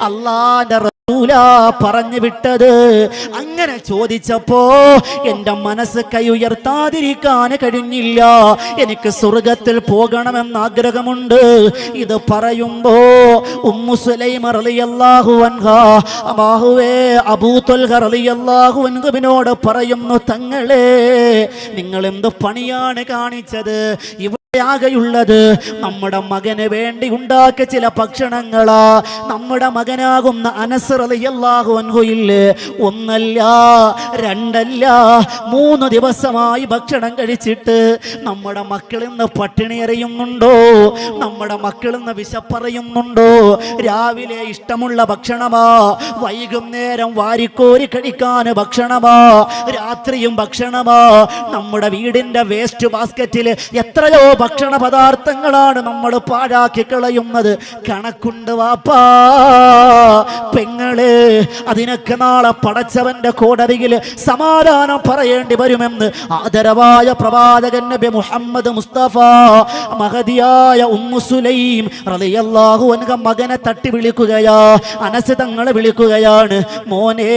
അല്ലാഹുവിന്റെ പറഞ്ഞു വിട്ടത്. അങ്ങനെ ചോദിച്ചപ്പോ എന്റെ മനസ്സ് കൈ ഉയർത്താതിരിക്കാൻ കഴിഞ്ഞില്ല. എനിക്ക് സ്വർഗത്തിൽ പോകണമെന്ന് ആഗ്രഹമുണ്ട്. ഇത് പറയുമ്പോ ഉമ്മു സുലൈമ റളിയല്ലാഹു അൻഹ അല്ലാഹുവേ, അബൂ ത്വൽഹ റളിയല്ലാഹു അൻഹുവിനോട് പറയുന്നു, തങ്ങളെ, നിങ്ങൾ എന്ത് പണിയാണ് കാണിച്ചത്? ആകെയുള്ളത് നമ്മുടെ മകന് വേണ്ടി ഉണ്ടാക്കിയ ചില ഭക്ഷണങ്ങളാ. നമ്മുടെ മകനാകുന്ന അനസ് റളിയല്ലാഹു അൻഹു ഇല്ലേ, ഒന്നല്ല രണ്ടല്ല 3 ദിവസമായി ഭക്ഷണം കഴിച്ചിട്ട് നമ്മുടെ മക്കളിൽ നിന്ന് പട്ടിണി അറിയുന്നുണ്ടോ? നമ്മുടെ മക്കളിൽ നിന്ന് വിശപ്പറിയുന്നുണ്ടോ? രാവിലെ ഇഷ്ടമുള്ള ഭക്ഷണമാ, വൈകുന്നേരം വാരിക്കോരി കഴിക്കാൻ ഭക്ഷണമാ, രാത്രിയും ഭക്ഷണമാ. നമ്മുടെ വീടിന്റെ വേസ്റ്റ് ബാസ്ക്കറ്റിൽ എത്രയോ ഭക്ഷണ പദാർത്ഥങ്ങളാണ് നമ്മൾ പാഴാക്കി കളയുന്നത്. കണക്കുണ്ട് വാപ്പാ പെങ്ങള്. അതിനൊക്കെ നാളെ പടച്ചവന്റെ കോടതിയിൽ സമാധാനം പറയേണ്ടി വരുമെന്ന് ആദരവായ പ്രവാചകൻ നബി മുഹമ്മദ് മുസ്തഫ. മഹദിയായ ഉമ്മു സുലൈം റളിയല്ലാഹു അൻഹ മകനെ തട്ടി വിളിക്കുകയാ, അനസ് തങ്ങളെ വിളിക്കുകയാണ്. മോനെ,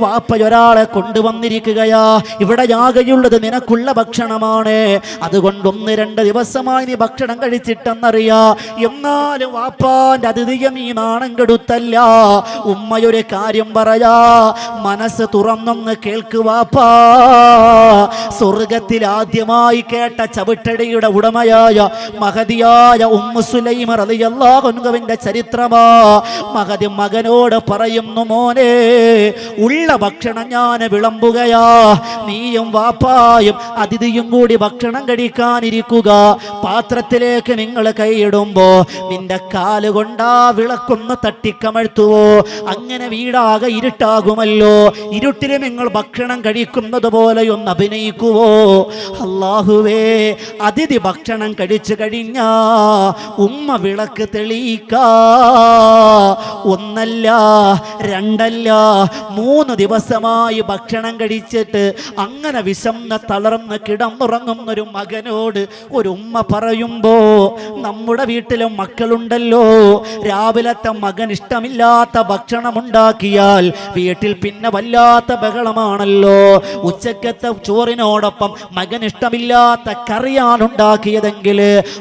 വാപ്പയൊരാളെ കൊണ്ടുവന്നിരിക്കുകയാ, ഇവിടെ ആകെയുള്ളത് നിനക്കുള്ള ഭക്ഷണമാണ്, അതുകൊണ്ട് 1-2 ദിവസമായി നീ ഭക്ഷണം കഴിച്ചിട്ടെന്നറിയാ. എന്നാലും വാപ്പാന്റെ അതിഥിയം ഈ നാണം കെടുത്തല്ല. ഉമ്മയൊരു കാര്യം പറയാ, മനസ്സ് തുറന്നൊന്ന് കേൾക്കുവാപ്പാ. സ്വർഗത്തിൽ ആദ്യമായി കേട്ട ചവിട്ടടിയുടെ ഉടമയായ മഹദിയായ ഉമ്മു സുലൈം റളിയല്ലാഹു അൻഹുവിന്റെ ചരിത്രമാ. മഹദി മകനോട് പറയുന്നു, മോനെ, ഉള്ള ഭക്ഷണം ഞാൻ വിളമ്പുകയാ, നീയും വാപ്പായും അതിഥിയും കൂടി ഭക്ഷണം കഴിക്കാനിരിക്കുക. പാത്രത്തിലേക്ക് നിങ്ങൾ കൈയിടുമ്പോ നിന്റെ കാലുകൊണ്ടാ വിളക്കൊന്ന് തട്ടിക്കമഴ്ത്തുവോ, അങ്ങനെ വീടാകെ ഇരുട്ടാകുമല്ലോ. ഇരുട്ടിൽ നിങ്ങൾ ഭക്ഷണം കഴിക്കുന്നത് പോലെ ഒന്ന് അഭിനയിക്കുവോ? അല്ലാഹുവേ, അതിഥി ഭക്ഷണം കഴിച്ചു കഴിഞ്ഞാ ഉമ്മ വിളക്ക് തെളിയിക്ക. 1 2 3 ദിവസമായി ഭക്ഷണം കഴിച്ചിട്ട് അങ്ങനെ വിശന്ന് തളർന്ന് കിടന്നുറങ്ങുന്നൊരു മകനോട് ഒരു ഉമ്മ പറയുമ്പോ, നമ്മുടെ വീട്ടിലും മക്കളുണ്ടല്ലോ, രാവിലത്തെ മകൻ ഇഷ്ടമില്ലാത്ത ഭക്ഷണം ഉണ്ടാക്കിയാൽ വീട്ടിൽ പിന്നെ വല്ലാത്ത ബഹളമാണല്ലോ. ഉച്ചക്കത്തെ ചോറിനോടൊപ്പം മകൻ ഇഷ്ടമില്ലാത്ത കറിയാണ് ഉണ്ടാക്കിയതെങ്കിൽ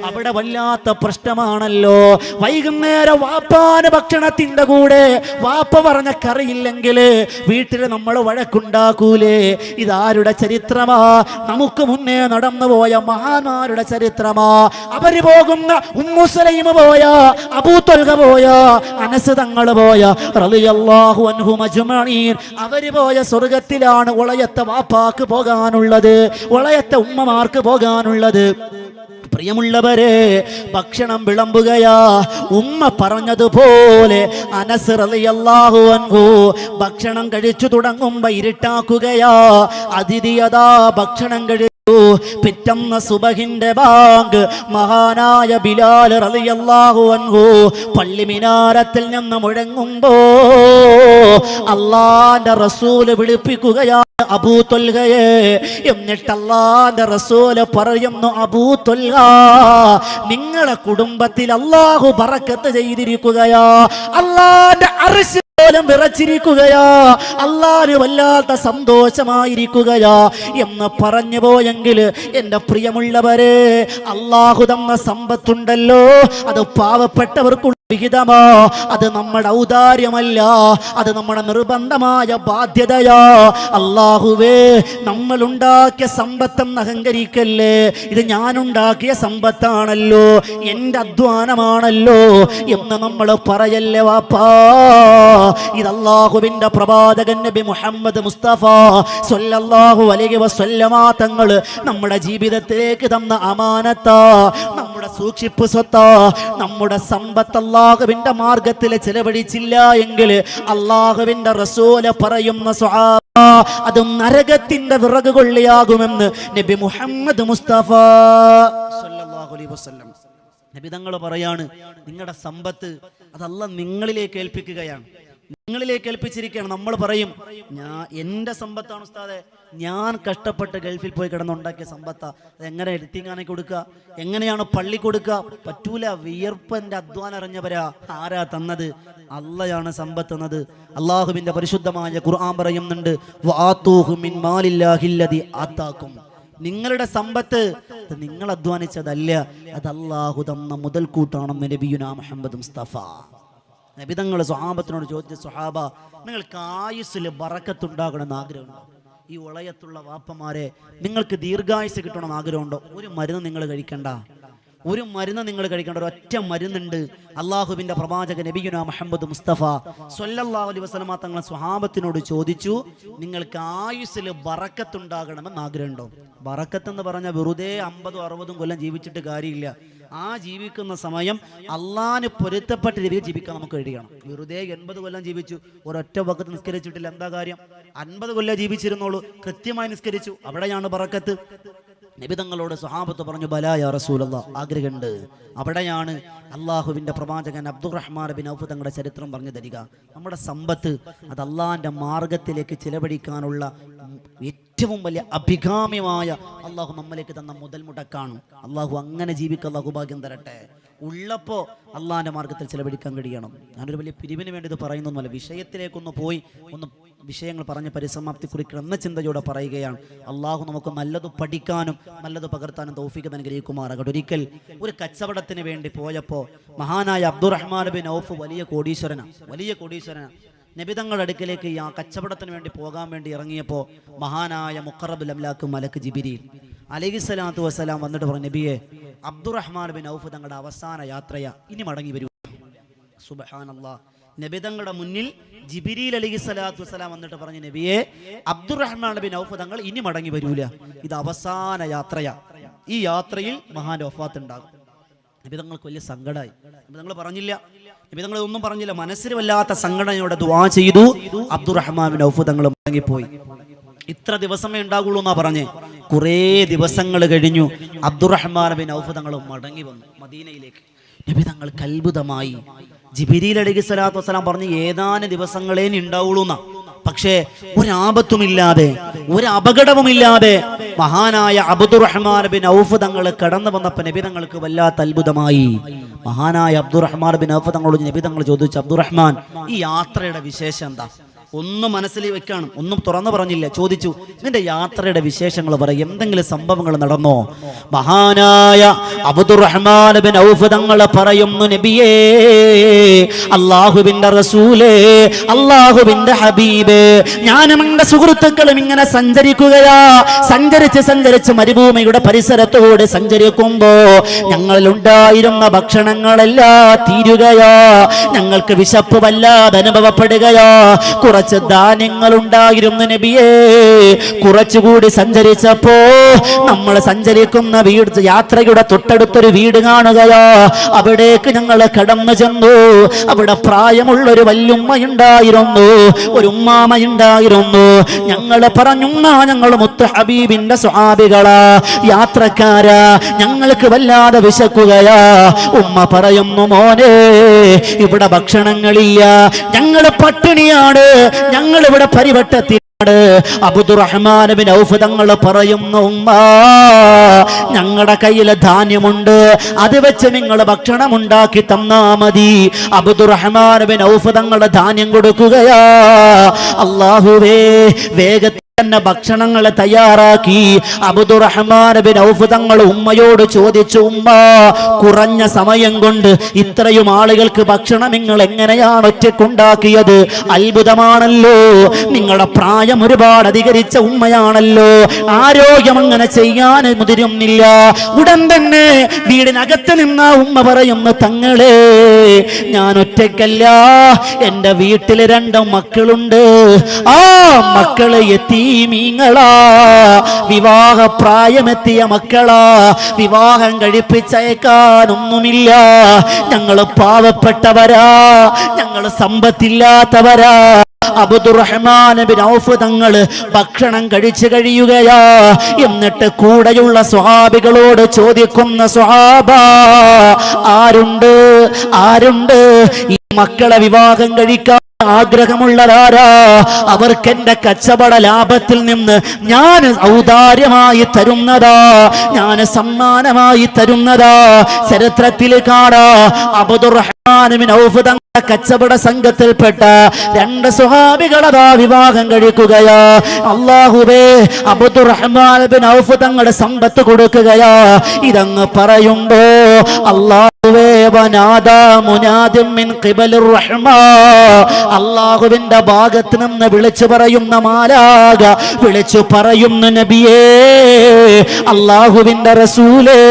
അവിടെ വല്ലാത്ത പ്രശ്നമാണല്ലോ. വൈകുന്നേരം വാപ്പാന് ഭക്ഷണത്തിന്റെ കൂടെ വാപ്പ പറഞ്ഞ കറിയില്ലെങ്കിൽ വീട്ടിൽ നമ്മൾ വഴക്കുണ്ടാക്കൂലേ? ഇതാരുടെ ചരിത്രമാ? നമുക്ക് മുന്നേ നടന്നുപോയ മഹാന്മാരുടെ ചരിത്രമാ. അവര് പോകുന്ന ഉമ്മു സുലൈം പോയ, അബൂ ത്വൽഹ പോയ, അനസ് തങ്ങൾ പോയ റളിയല്ലാഹു അൻഹും അജ്മഈൻ, അവര് പോയ സ്വർഗത്തിലാണ് ഒളയത്തെ വാപ്പാക്ക് പോകാനുള്ളത്, ഒളയത്തെ ഉമ്മമാർക്ക് പോകാനുള്ളത്. പ്രിയമുള്ളവരെ, ഭക്ഷണം വിളമ്പുകയാ. ഉമ്മ പറഞ്ഞതുപോലെ അനസ് റളിയല്ലാഹു അൻഹു ഭക്ഷണം കഴിച്ചു തുടങ്ങുമ്പോ ഇരുട്ടാക്കുകയാ. അതിഥിയതാ ഭക്ഷണം കഴിച്ചു. പിറ്റന്ന സുബഹിന്റെ ബാങ്ക് മഹാനായ ബിലാൽ റളിയല്ലാഹു അൻഹു പള്ളി മിനാരത്തിൽ നിന്ന് മുഴങ്ങുമ്പോ അല്ലാഹുവിന്റെ റസൂൽ വിളിപ്പിക്കുകയാണ് അബൂ ത്വൽഹയെ. എന്നിട്ട് അല്ലാഹുവിന്റെ റസൂൽ പറയുന്നു, അബൂ ത്വൽഹ, നിങ്ങളെ കുടുംബത്തിൽ അല്ലാഹു ബറക്കത്ത് ചെയ്തിരിക്കുകയാ, അല്ലാഹുവിന്റെ അർശ് വിറച്ചിരിക്കുകയാ, അല്ലാഹു വല്ലാത്ത സന്തോഷമായിരിക്കുകയാ എന്ന് പറഞ്ഞു പോയെങ്കിൽ എന്റെ പ്രിയമുള്ളവരെ, അല്ലാഹു തന്ന സമ്പത്തുണ്ടല്ലോ, അത് പാവപ്പെട്ടവർക്കുള്ള വിഹിതമാ, അത് നമ്മുടെ ഔദാര്യമല്ല, അത് നമ്മുടെ നിർബന്ധമായ ബാധ്യതയാ. അല്ലാഹുവേ, നമ്മൾ ഉണ്ടാക്കിയ സമ്പത്തെന്ന് അഹങ്കരിക്കല്ലേ, ഇത് ഞാനുണ്ടാക്കിയ സമ്പത്താണല്ലോ, എൻ്റെ അധ്വാനമാണല്ലോ എന്ന് നമ്മൾ പറയല്ലേ വാപ്പാ. ഇത് അല്ലാഹുവിന്റെ പ്രവാചകൻ നബി മുഹമ്മദ് മുസ്തഫ സ്വല്ലല്ലാഹു അലൈഹി വസല്ലമ തങ്ങൾ നമ്മുടെ ജീവിതത്തിലേക്ക് തന്ന അമാനത്താ, നമ്മുടെ സൂക്ഷിപ്പ് സ്വത്താ. നമ്മുടെ സമ്പത്ത് അല്ലാഹുവിന്റെ മാർഗത്തിൽ ചെലവഴിച്ചില്ല എങ്കിൽ അല്ലാഹുവിന്റെ റസൂല് പറയുന്ന സ്വഹാബ, അത് നരകത്തിന്റെ വിറക് കൊള്ളിയാകുമെന്ന് നബി മുഹമ്മദ് മുസ്തഫ സ്വല്ലല്ലാഹു അലൈഹി വസല്ലം. നബി തങ്ങൾ പറയാണ്, നിങ്ങളുടെ സമ്പത്ത് അത് അല്ലാഹ് നിങ്ങളിലേക്ക് ഏൽപ്പിക്കുകയാണ്, നിങ്ങളിലേക്ക് ഏൽപ്പിച്ചിരിക്കുകയാണ്. നമ്മൾ പറയും, എൻ്റെ സമ്പത്താണ് ഉസ്താദെ, ഞാൻ കഷ്ടപ്പെട്ട് ഗൾഫിൽ പോയി കിടന്നുണ്ടാക്കിയ സമ്പത്താ, അതെങ്ങനെ എഴുത്തിങ്ങാനെ കൊടുക്കുക, എങ്ങനെയാണ് പള്ളി കൊടുക്കുക? പറ്റൂല. വിയർപ്പൻ്റെ അധ്വാനം അറിഞ്ഞവരാ. ആരാ തന്നത്? അള്ളയാണ് സമ്പത്ത് തന്നത്. അള്ളാഹുവിന്റെ പരിശുദ്ധമായ ഖുർആൻ പറയുന്നുണ്ട്, വആതൂഹു മിൻ മാലില്ലാഹില്ലദി ആതാക്കും. നിങ്ങളുടെ സമ്പത്ത് നിങ്ങൾ അധ്വാനിച്ചതല്ല, അത് അല്ലാഹു തന്ന മുതൽക്കൂട്ടാണെന്ന് നബിയുനാ മുഹമ്മദ് മുസ്തഫ. നബി തങ്ങൾ സ്വഹാബത്തിനോട് ചോദിച്ച, സ്വഹാബ, നിങ്ങൾക്ക് ആയുസ്സിൽ ബറക്കത്തുണ്ടാകണമെന്ന് ആഗ്രഹമുണ്ടോ? ഈ ഉളയത്തുള്ള വാപ്പമാരെ, നിങ്ങൾക്ക് ദീർഘായുസ് കിട്ടണമെന്ന് ആഗ്രഹമുണ്ടോ? ഒരു മരുന്ന് നിങ്ങൾ കഴിക്കണ്ട, ഒരു മരുന്ന് നിങ്ങൾ കഴിക്കേണ്ട, ഒരൊറ്റ മരുന്നുണ്ട്. അള്ളാഹുവിന്റെ പ്രവാചകൻ നബിയുനാ മുഹമ്മദ് മുസ്തഫ സ്വല്ലല്ലാഹു അലൈഹി വസല്ലമ തങ്ങൾ സ്വഹാബത്തിനോട് ചോദിച്ചു, നിങ്ങൾക്ക് ആയുസ്സിൽ ബറക്കത്തുണ്ടാകണമെന്ന് ആഗ്രഹമുണ്ടോ? ബറക്കത്ത് എന്ന് പറഞ്ഞാൽ വെറുതെ 50-60 കൊല്ലം ജീവിച്ചിട്ട് കാര്യമില്ല. ആ ജീവിക്കുന്ന സമയം അള്ളാഹിന് പൊരുത്തപ്പെട്ട രീതിയിൽ ജീവിക്കാൻ നമുക്ക് കഴിയണം. വെറുതെ 80 കൊല്ലം ജീവിച്ചു, ഒരൊറ്റ വഖത്ത് നിസ്കരിച്ചിട്ടില്ല, എന്താ കാര്യം? 50 കൊല്ലം ജീവിച്ചിരുന്നോളൂ, കൃത്യമായി നിസ്കരിച്ചു, അവിടെയാണ് ബറക്കത്ത്. നബി തങ്ങളോട് സ്വഹാബത്ത് പറഞ്ഞു, ബലാ യാ റസൂലല്ലാഹ്, ആഗ്രഹമുണ്ട്. അവിടെയാണ് അള്ളാഹുവിൻ്റെ പ്രവാചകൻ അബ്ദുറഹ്മാൻ ബിൻ ഔഫ് തങ്ങളുടെ ചരിത്രം പറഞ്ഞു തരിക. നമ്മുടെ സമ്പത്ത് അത് അള്ളാഹിൻ്റെ മാർഗത്തിലേക്ക് ചിലവഴിക്കാനുള്ള ഏറ്റവും വലിയ അഭികാമ്യമായ അള്ളാഹു നമ്മളിലേക്ക് തന്ന മുതൽ മുടക്കാണ്. അള്ളാഹു അങ്ങനെ ജീവിക്കാൻ അള്ളാഹു ഭാഗ്യം തരട്ടെ. ഉള്ളപ്പോൾ അള്ളാഹിൻ്റെ മാർഗത്തിൽ ചിലവഴിക്കാൻ കഴിയണം. ഞാനൊരു വലിയ പിരിവിന് വേണ്ടി ഇത് പറയുന്നൊന്നുമല്ല, വിഷയത്തിലേക്കൊന്ന് പോയി ഒന്ന് വിഷയങ്ങൾ പറഞ്ഞ് പരിസമാപ്തി കുറിക്കണം എന്ന ചിന്തയോടെ പറയുകയാണ്. അള്ളാഹു നമുക്ക് നല്ലത് പഠിക്കാനും നല്ലത് പകർത്താനും തൗഫീഖ് അനുഗ്രഹിക്കുമാറാകട്ടെ. ഒരിക്കൽ ഒരു കച്ചവടത്തിന് വേണ്ടി പോയപ്പോൾ മഹാനായ അബ്ദുറഹ്മാൻ ബിൻ ഔഫ് വലിയ കോടീശ്വരനാണ്. നബിതങ്ങളുടെ അടുക്കലേക്ക് ആ കച്ചവടത്തിന് വേണ്ടി പോകാൻ വേണ്ടി ഇറങ്ങിയപ്പോൾ മഹാനായ മുഖറബുൽ അംലാക്ക് മലക്ക് ജിബ്രീൽ അലൈഹിസ്സലാത്തു വസ്സലാം വന്നിട്ട് പറഞ്ഞു, നബിയെ, അബ്ദുറഹ്മാൻ ബിൻ ഔഫ് തങ്ങളുടെ അവസാന യാത്രയാ, ഇനി മടങ്ങി വരൂ. സുബ്ഹാനല്ലാഹ്. നബിതങ്ങളുടെ മുന്നിൽ ജിബ്രീൽ അലൈഹിസ്സലാത്തു വസ്സലാം വന്നിട്ട് പറഞ്ഞു, നബിയെ, അബ്ദുറഹ്മാൻ ബിൻ ഔഫ് തങ്ങൾ ഇനി മടങ്ങി വരൂല, ഇത് അവസാന യാത്രയാ, ഈ യാത്രയിൽ മഹാന്റെ വഫാത്ത് ഉണ്ടാകും. നബിതങ്ങൾക്ക് വലിയ സങ്കടമായി. നബിതങ്ങൾ പറഞ്ഞില്ല, നബിതങ്ങൾ ഒന്നും പറഞ്ഞില്ല, മനസ്സിൽ വല്ലാത്ത സങ്കടയോടെ ദുആ ചെയ്തു. അബ്ദുറഹ്മാൻ ബിൻ ഔഫ് തങ്ങൾ മടങ്ങിപ്പോയി. ഇത്ര ദിവസമേ ഉണ്ടാകുള്ളൂ എന്നാ പറഞ്ഞേ. കുറേ ദിവസങ്ങൾ കഴിഞ്ഞു അബ്ദുറഹ്മാൻ ബിൻ ഔഫ് തങ്ങൾ മടങ്ങി വന്നു മദീനയിലേക്ക്. നബി തങ്ങൾ അത്ഭുതമായി. ജിബ്രീൽ അലൈഹിസ്സലാത്തു വസ്സലാം പറഞ്ഞു, ഏതാനും ദിവസങ്ങളേ ഉണ്ടാവുള്ളൂ എന്നാ. പക്ഷേ ഒരാപത്തുമില്ലാതെ, ഒരു അപകടവുമില്ലാതെ മഹാനായ അബ്ദുറഹ്മാൻ ബിൻ ഔഫ് തങ്ങൾ കടന്നു വന്നപ്പോൾ നബി തങ്ങൾക്ക് വല്ലാത്ത അത്ഭുതമായി. മഹാനായ അബ്ദുറഹ്മാൻ ബിൻ ഔഫ് തങ്ങളോട് നബി തങ്ങൾ ചോദിച്ചു, അബ്ദുറഹ്മാൻ, ഈ യാത്രയുടെ വിശേഷം എന്താ? ഒന്നും മനസ്സിൽ വെക്കണം, ഒന്നും തുറന്നു പറഞ്ഞില്ല. ചോദിച്ചു, നിന്റെ യാത്രയുടെ വിശേഷങ്ങൾ പറയും, എന്തെങ്കിലും സംഭവങ്ങൾ നടന്നോ? മഹാനായ അബ്ദുറഹ്മാൻ ബിൻ ഔഫ് തങ്ങൾ പറയുന്നു, നബിയേ, അല്ലാഹുവിന്റെ റസൂലേ, അല്ലാഹുവിന്റെ ഹബീബേ, ഞാനും എന്റെ സുഹൃത്തുക്കളും ഇങ്ങനെ സഞ്ചരിച്ച് മരുഭൂമിയുടെ പരിസരത്തോട് സഞ്ചരിക്കുമ്പോ ഞങ്ങളിലുണ്ടായിരുന്ന ഭക്ഷണങ്ങളെല്ലാം തീരുകയാ, ഞങ്ങൾക്ക് വിശപ്പ് വല്ലാതെ അനുഭവപ്പെടുകയാ. കുറച്ച് ധാന്യങ്ങൾ ഉണ്ടായിരുന്നു നബിയേ. കുറച്ചുകൂടി സഞ്ചരിച്ചപ്പോ നമ്മൾ സഞ്ചരിക്കുന്ന യാത്രയുടെ തൊട്ടടുത്തൊരു വീട് കാണുകയോ. അവിടേക്ക് ഞങ്ങൾ കടന്നു ചെന്നു. അവിടെ പ്രായമുള്ളൊരു വല്യുമ്മയുണ്ടായിരുന്നു, ഒരു ഉമ്മാമയുണ്ടായിരുന്നു. ഞങ്ങൾ പറഞ്ഞു, ഞങ്ങൾ മുത്ത് ഹബീബിന്റെ സ്വഹാബികളാ, യാത്രക്കാരാ, ഞങ്ങൾക്ക് വല്ലാതെ വിശക്കുകയാ. ഉമ്മ പറയുന്നു, മോനെ, ഇവിടെ ഭക്ഷണങ്ങളില്ല, ഞങ്ങൾ പട്ടിണിയാണ്, ഞങ്ങൾ ഇവിടെ പരിവട്ടത്തിൽ. അബ്ദുറഹ്മാൻ ബിൻ ഔഫ് തങ്ങൾ പറയുന്നു, ഉമ്മ, ഞങ്ങളുടെ കയ്യിൽ ധാന്യമുണ്ട്, അത് വെച്ച് നിങ്ങൾ ഭക്ഷണം ഉണ്ടാക്കി തന്നാ മതി. അബ്ദുറഹ്മാൻ ബിൻ ഔഫ് തങ്ങൾ ധാന്യം കൊടുക്കുകയാ. അല്ലാഹുവേ, വേഗത്തിൽ തന്നെ ഭക്ഷണങ്ങൾ തയ്യാറാക്കി. അബ്ദുറഹ്മാൻ ബിൻ ഔഫ് തങ്ങൾ ഉമ്മയോട് ചോദിച്ചു, ഉമ്മ, കുറഞ്ഞ സമയം കൊണ്ട് ഇത്രയും ആളുകൾക്ക് ഭക്ഷണം നിങ്ങൾ എങ്ങനെയാണ് ഒറ്റയ്ക്കുണ്ടാക്കിയത്? അത്ഭുതമാണല്ലോ, നിങ്ങളുടെ പ്രായം ഒരുപാട് അധികരിച്ച ഉമ്മയാണല്ലോ, ആരോഗ്യം അങ്ങനെ ചെയ്യാൻ മുതിരുന്നില്ല. ഉടൻ തന്നെ വീടിനകത്ത് നിന്ന ഉമ്മ പറയുന്നു, തങ്ങളെ, ഞാൻ ഒറ്റയ്ക്കല്ല, എന്റെ വീട്ടിൽ 2 മക്കളുണ്ട്. ആ മക്കളെ യതീമീങ്ങളാ, വിവാഹ പ്രായമെത്തിയ മക്കളാ, വിവാഹം കഴിപ്പിച്ചയക്കാനൊന്നുമില്ല. ഞങ്ങൾ പാവപ്പെട്ടവരാ, ഞങ്ങൾ സമ്പത്തില്ലാത്തവരാ. അബ്ദുറഹ്മാൻ ബിൻ ഔഫ് തങ്ങൾ ഭക്ഷണം കഴിച്ചു കഴിയുകയാ. എന്നിട്ട് കൂടെയുള്ള സ്വഹാബികളോട് ചോദിക്കുന്ന, സ്വഹാബ, ആരുണ്ട് ഈ മക്കളെ വിവാഹം കഴിക്കാൻ ആഗ്രഹമുള്ളതാരാ? അവർക്ക് എന്റെ കച്ചവട ലാഭത്തിൽ നിന്ന് ഞാൻ ഔദാര്യമായി തരുന്നതാ, ഞാൻ സമ്മാനമായി തരുന്നതാ. ചരിത്രത്തിൽ കാണാ, അബ്ദുറഹ്മാൻ ബിൻ ഔഫ് തങ്ങളുടെ കച്ചവട സംഘത്തിൽപ്പെട്ട 2 സ്വഹാബികളതാ വിവാഹം കഴിക്കുകയാ. അല്ലാഹുവേ, അബ്ദുറഹ്മാൻ ബിൻ ഔഫ് തങ്ങളുടെ സമ്പത്ത് കൊടുക്കുകയാ. ഇതങ്ങ് പറയുമ്പോ അല്ലാഹുവേ, വനാദാ മുനാദിൻ മിൻ ഖിബലിർ റഹ്മാൻ, അല്ലാഹുവിന്റെ ഭാഗത്ത് നിന്ന് വിളിച്ചു പറയുന്ന മാലാഖ വിളിച്ചു പറയുന്നു, നബിയേ, അല്ലാഹുവിന്റെ റസൂലേ,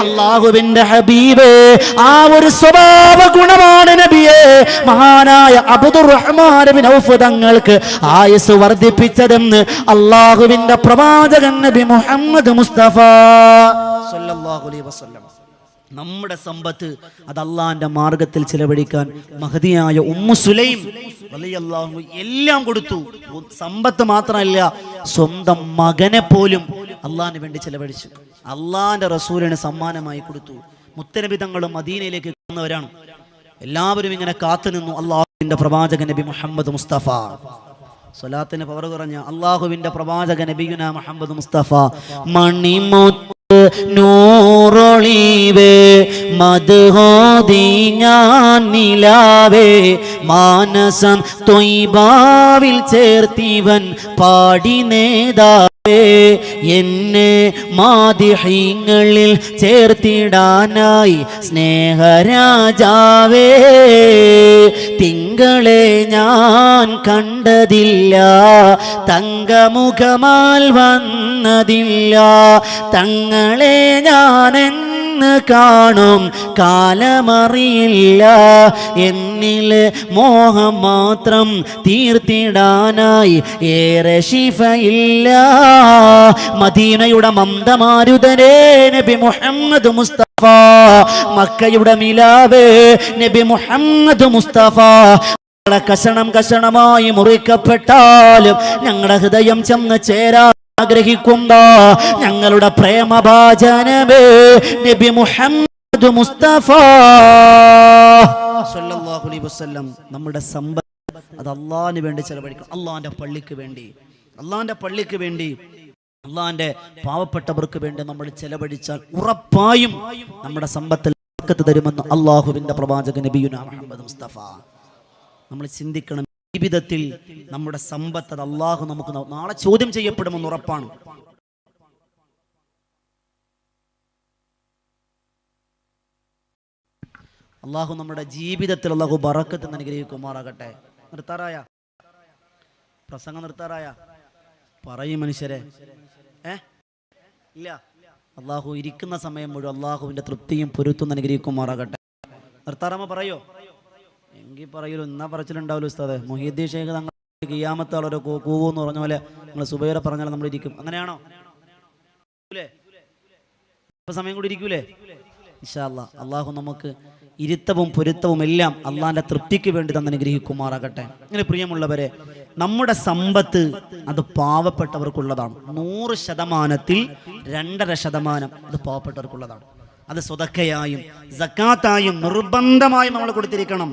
അല്ലാഹുവിന്റെ ഹബീബേ, ആ ഒരു സ്വഭാവ ഗുണമാണ് നബിയെ മഹാനായ അബ്ദുറഹ്മാൻ ഇബ്നു ഔഫ് തങ്ങൾക്ക് ആയുസ് വർദ്ധിപ്പിച്ചതെന്ന് അല്ലാഹുവിന്റെ പ്രവാചകൻ നബി മുഹമ്മദ് മുസ്തഫ സല്ലല്ലാഹു അലൈഹി വസല്ലം. നമ്മുടെ സമ്പത്ത് അത് അള്ളാന്റെ മാർഗത്തിൽ ചിലവഴിക്കാൻ മഹദിയായ ഉമ്മു സുലൈം റളിയല്ലാഹു അൻഹ എല്ലാം കൊടുത്തു. സമ്പത്ത് മാത്രമല്ല, സ്വന്തം മകനെ പോലും അള്ളാഹിന് വേണ്ടി ചിലവഴിച്ചു. അള്ളാന്റെ റസൂലിന് സമ്മാനമായി കൊടുത്തു. മുത്തനബി തങ്ങളും മദീനയിലേക്ക് വന്നവരാണ്. എല്ലാവരും ഇങ്ങനെ കാത്തുനിന്നു. അള്ളാഹുവിന്റെ പ്രവാചകൻ നബി മുഹമ്മദ് മുസ്തഫ, സ്വലാത്തിന് പവർ കുറഞ്ഞ അള്ളാഹുവിന്റെ പ്രവാചകൻ നബിയുന മുഹമ്മദ് മുസ്തഫ, മണിമുത്ത് നൂറൊളിവേ മദ്ഹോദി ഞാൻ നിലാവേ മാനസം തൊയ്ബാവിൽ ചേർത്തിവൻ പാടി നേതാവേ എന്നെ മാദിഹീങ്ങളിൽ ചേർത്തിടാനായി സ്നേഹരാജാവേ തിങ്കളെ ഞാൻ കണ്ടതില്ല തങ്കമുഖമാൽ വന്നതില്ല തങ്ങളെ ഞാനെന്ന് കാണും കാലമറിയില്ല എന്നിൽ മോഹം മാത്രം തീർത്തിടാനായി ഏറെ ശിഫയില്ല മദീനയുടെ മന്ദമാരുതരേ നബി മുഹമ്മദ് മുസ്തഫ മക്കയുടെ മിലാവേ നബി മുഹമ്മദ് മുസ്തഫ കഷണം കഷണമായി മുറിക്കപ്പെട്ടാലും ഞങ്ങളുടെ ഹൃദയം ചെന്ന് ചേരാൻ ആഗ്രഹിക്കുന്ന ഞങ്ങളുടെ പ്രേമഭാജനമേ നബി മുഹമ്മദ് മുസ്തഫ സല്ലല്ലാഹു അലൈഹി വസല്ലം. നമ്മുടെ സമ്പത്ത് അത് അള്ളാഹിന് വേണ്ടി ചെലവഴിക്കണം. അള്ളാഹിന്റെ പള്ളിക്ക് വേണ്ടി, അള്ളാഹിന്റെ പള്ളിക്ക് വേണ്ടി, അള്ളാഹിന്റെ പാവപ്പെട്ടവർക്ക് വേണ്ടി നമ്മൾ ചെലവഴിച്ചാൽ ഉറപ്പായും നമ്മുടെ സമ്പത്തിൽ ബർക്കത്ത് തരുമെന്ന് അള്ളാഹുവിന്റെ പ്രവാചകൻ നബിയുനാ മുഹമ്മദ് മുസ്തഫ. നമ്മൾ ചിന്തിക്കണം, ജീവിതത്തിൽ നമ്മുടെ സമ്പത്ത് അത് അള്ളാഹു നമുക്ക് നാളെ ചോദ്യം ചെയ്യപ്പെടുമെന്ന് ഉറപ്പാണ്. അള്ളാഹു നമ്മുടെ ജീവിതത്തിൽ അള്ളാഹു ബറക്കത്ത് അനുഗ്രഹിക്കുമാറാകട്ടെ. നിർത്താറായ പ്രസംഗം നിർത്താറായ പറയും മനുഷ്യരെ ഇല്ല. അള്ളാഹു ഇരിക്കുന്ന സമയം മുഴുവൻ അള്ളാഹുവിന്റെ തൃപ്തിയും പൊരുത്തും അനുഗ്രഹിക്കുമാറാകട്ടെ. നിർത്താറാമ പറയോ? എങ്കിൽ പറയൂ. എന്നാ പറച്ചിലുണ്ടാവില്ല ഉസ്താദെ. മുഹീദ്ദീൻ ശൈഖ് തങ്ങൾ ഖിയാമത്ത് ആളൊരു കൂവെന്ന് പറഞ്ഞ പോലെ നിങ്ങൾ സുബൈറ പറഞ്ഞാൽ നമ്മൾ ഇരിക്കും. അങ്ങനെയാണോ? ഇപ്പൊ സമയം കൂടി ഇരിക്കൂലേ? ഇൻഷാ അല്ലാഹ് അള്ളാഹു നമുക്ക് ഇരുത്തവും പൊരുത്തവും എല്ലാം അള്ളാഹിന്റെ തൃപ്തിക്ക് വേണ്ടി തന്നെ അനുഗ്രഹിക്കുമാറാകട്ടെ. അങ്ങനെ പ്രിയമുള്ളവരെ, നമ്മുടെ സമ്പത്ത് അത് പാവപ്പെട്ടവർക്കുള്ളതാണ്. 100%-ൽ 2.5% അത് പാവപ്പെട്ടവർക്കുള്ളതാണ്. അത് സ്വതക്കയായും സക്കാത്തായും നിർബന്ധമായും നമ്മൾ കൊടുത്തിരിക്കണം.